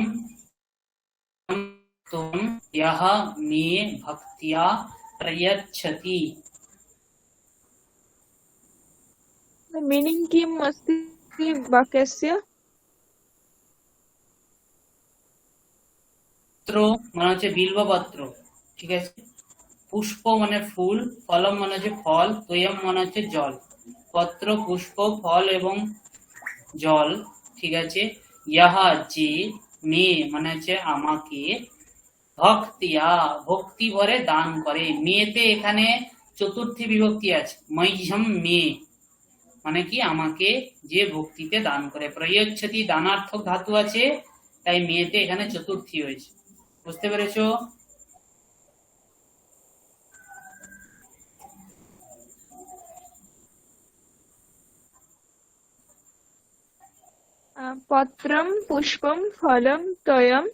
त्वं यः मे भक्त्या प्रयच्छति।
मीनिंग किम् अस्ति वाक्यस्य?
পত্র মানে হচ্ছে বিল্বপত্র, ঠিক আছে। পুষ্প মানে ফুল, ফলম মানে হচ্ছে ফল, তোয়ম মানে হচ্ছে জল। পত্র, পুষ্প, ফল এবং জল, ঠিক আছে। ইহা যে, মে মানে হচ্ছে আমাকে, ভক্তিয়া ভক্তি ভরে দান করে। মেয়েতে এখানে চতুর্থী বিভক্তি আছে, মৈঝম মে মানে কি আমাকে যে ভক্তিতে দান করে। প্রয়চ্ছতি দানার্থক ধাতু আছে, তাই মেয়েতে এখানে চতুর্থী হয়েছে। বুঝতে পেরেছো?
पत्रं पुष्पं फलं तोयं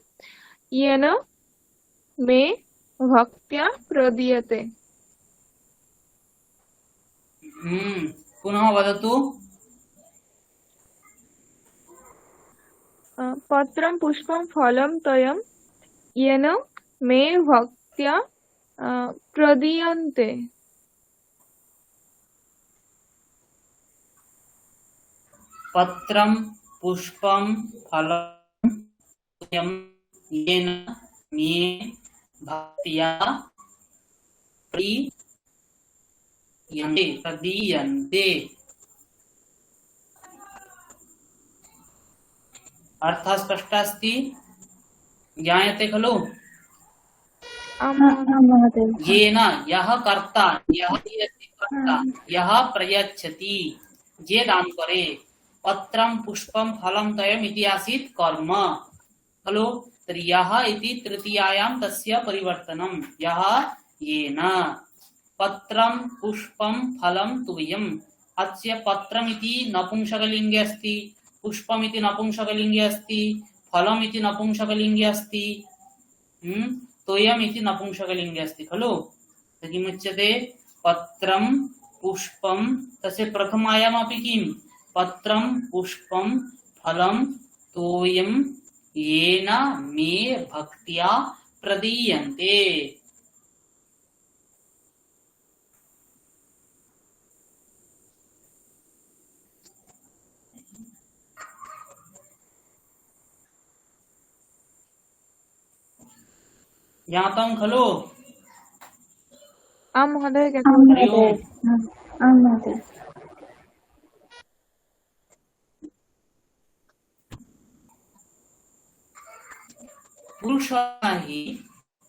येन मे भक्त्या प्रदीयते।
पुनः वदतु।
पत्रं पुष्पं फलं तोयं येन मे भक्त्या प्रदीयन्ते।
पत्रं पुष्पं फलं तोयं येन मे भक्त्या प्रदीयन्ते। अर्थः स्पष्टः अस्ति, ज्ञायते खलु? येन यः कर्ता, यः कर्ता, यः प्रयच्छति जे दान करे। पत्रं पुष्पं फलं तोयम् इति आसीत् कर्म खलु, तर्हि यः इति तृतीयायां तस्य परिवर्तनं, यः येन। पत्रं पुष्पं फलं तोयम्, अस्य पत्रम् इति नपुंसकलिङ्गे अस्ति, पुष्पम् इति नपुंसकलिङ्गे अस्ति, फलम् इति नपुंसकलिङ्गे अस्ति, तोयम् इति नपुंसकलिङ्गे अस्ति खलु। किमुच्यते? पत्रं पुष्पं, तस्य प्रथमायामपि किम्? पत्रं पुष्पं फलं तोयं येन मे भक्त्या प्रदीयन्ते। ज्ञातं खलु?
आं महोदय।
हरि ओम्। पुरुषः हि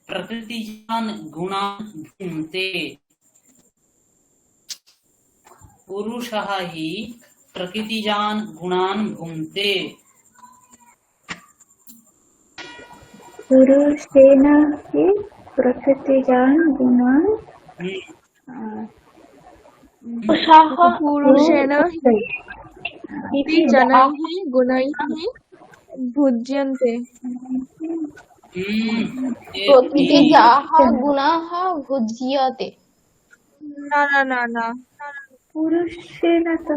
प्रकृतिजान् गुणान् भुङ्क्ते। पुरुषः हि प्रकृतिजान् गुणान् भुङ्क्ते।
पुरुषेण हि प्रकृतिजान् गुणान्
पुरुषेण हि जनैः गुणैः भुज्यन्ते।
प्रकृतिजाः गुणाः भुज्यते।
न
पुरुषेण तो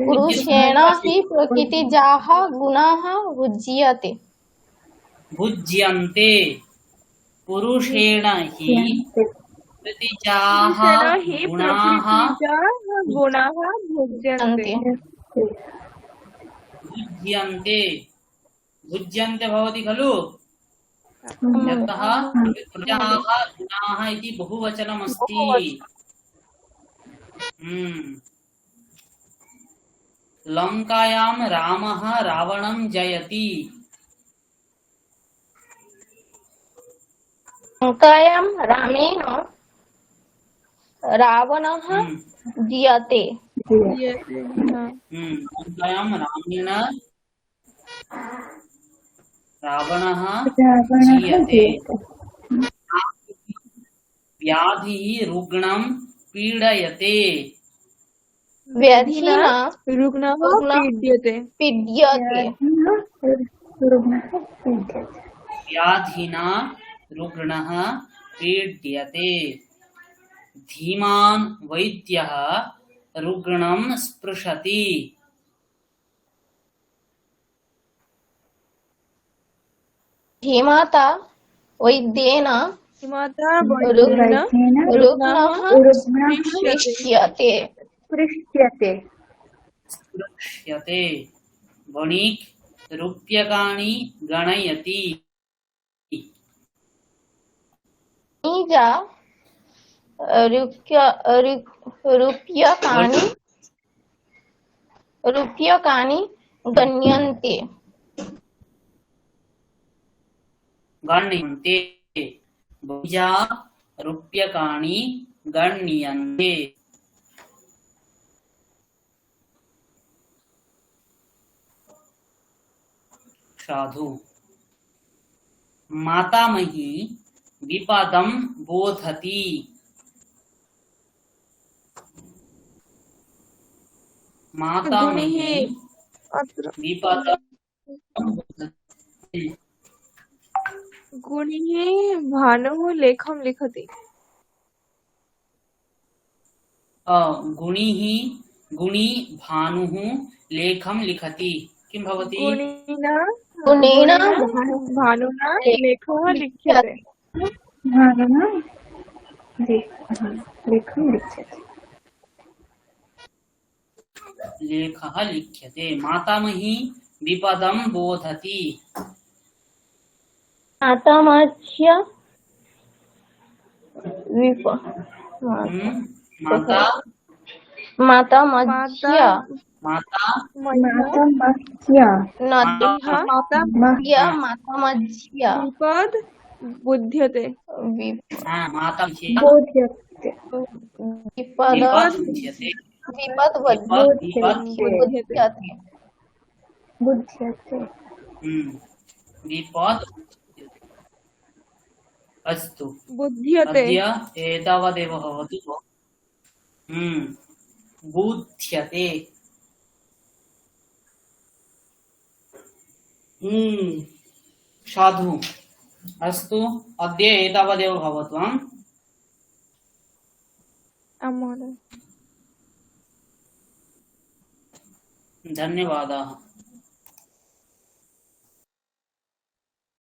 पुरुषेण हि प्रकृतिजाः गुणाः भुज्यते।
भुज्यन्ते। पुरुषेण हि प्रकृतिजाः गुणाः
भुज्यन्ते।
भुज्यन्ते। भुज्यन्ते भवति खलु, यतः प्रकृतिजाः गुणाः इति बहुवचनमस्ति। लङ्कायां रामः रावणं जयति।
लङ्कायां रामेण रावणः जियते।
दीयते हाँ
लङ्कायां रावणः
रावणः
जीयते।
जीयते।
व्याधिः रुग्णं पीडयते।
व्याधिना
रुग्णः
रुग्णः
पीड्यते
पीड्यते।
रुग्णः पीड्यते।
व्याधिना रुग्णः पीड्यते। धीमान् वैद्यः रुग्णं स्पृशति।
धीमाता वैद्येन
माता
रुग्ण
वैद्येन
रुग्णः
रुग्णः
स्पृश्यते।
स्पृश्यते।
स्पृश्यते। वणिक् रूप्यकाणि गणयति।
निजा रूप्यकाणि गण्यन्ते।
गण्यन्ते। वैजा रूप्यकाणि गण्यन्ते। साधु। मातामही विपदं बोधति। मातामही
अत्र
विपदं बोधति।
गुणिः भानुः लेखं लिखति
गुणी भानुः लेखं लिखति। किं भवति?
गुणेन भानुना लेखः लिख्यते
भानुना लेखं लिख्यते।
लेखः लिख्यते। मातामही विपदं बोधति।
मातामह्य
माता
मातामह्य
माता
मातामह्य
नद्यः
माता
मातामह्य
विपद बुध्यते
मातामही
बोध्यते।
विपद
बुध्यते।
विपद बुध्यते।
बुध्यते।
विपद। अस्तु
बुध्यते
अद्य एतावदेव भवतु। बुध्यते। साधु। अस्तु अद्य एतावदेव भवतु।
आं महोदय
धन्यवादाः।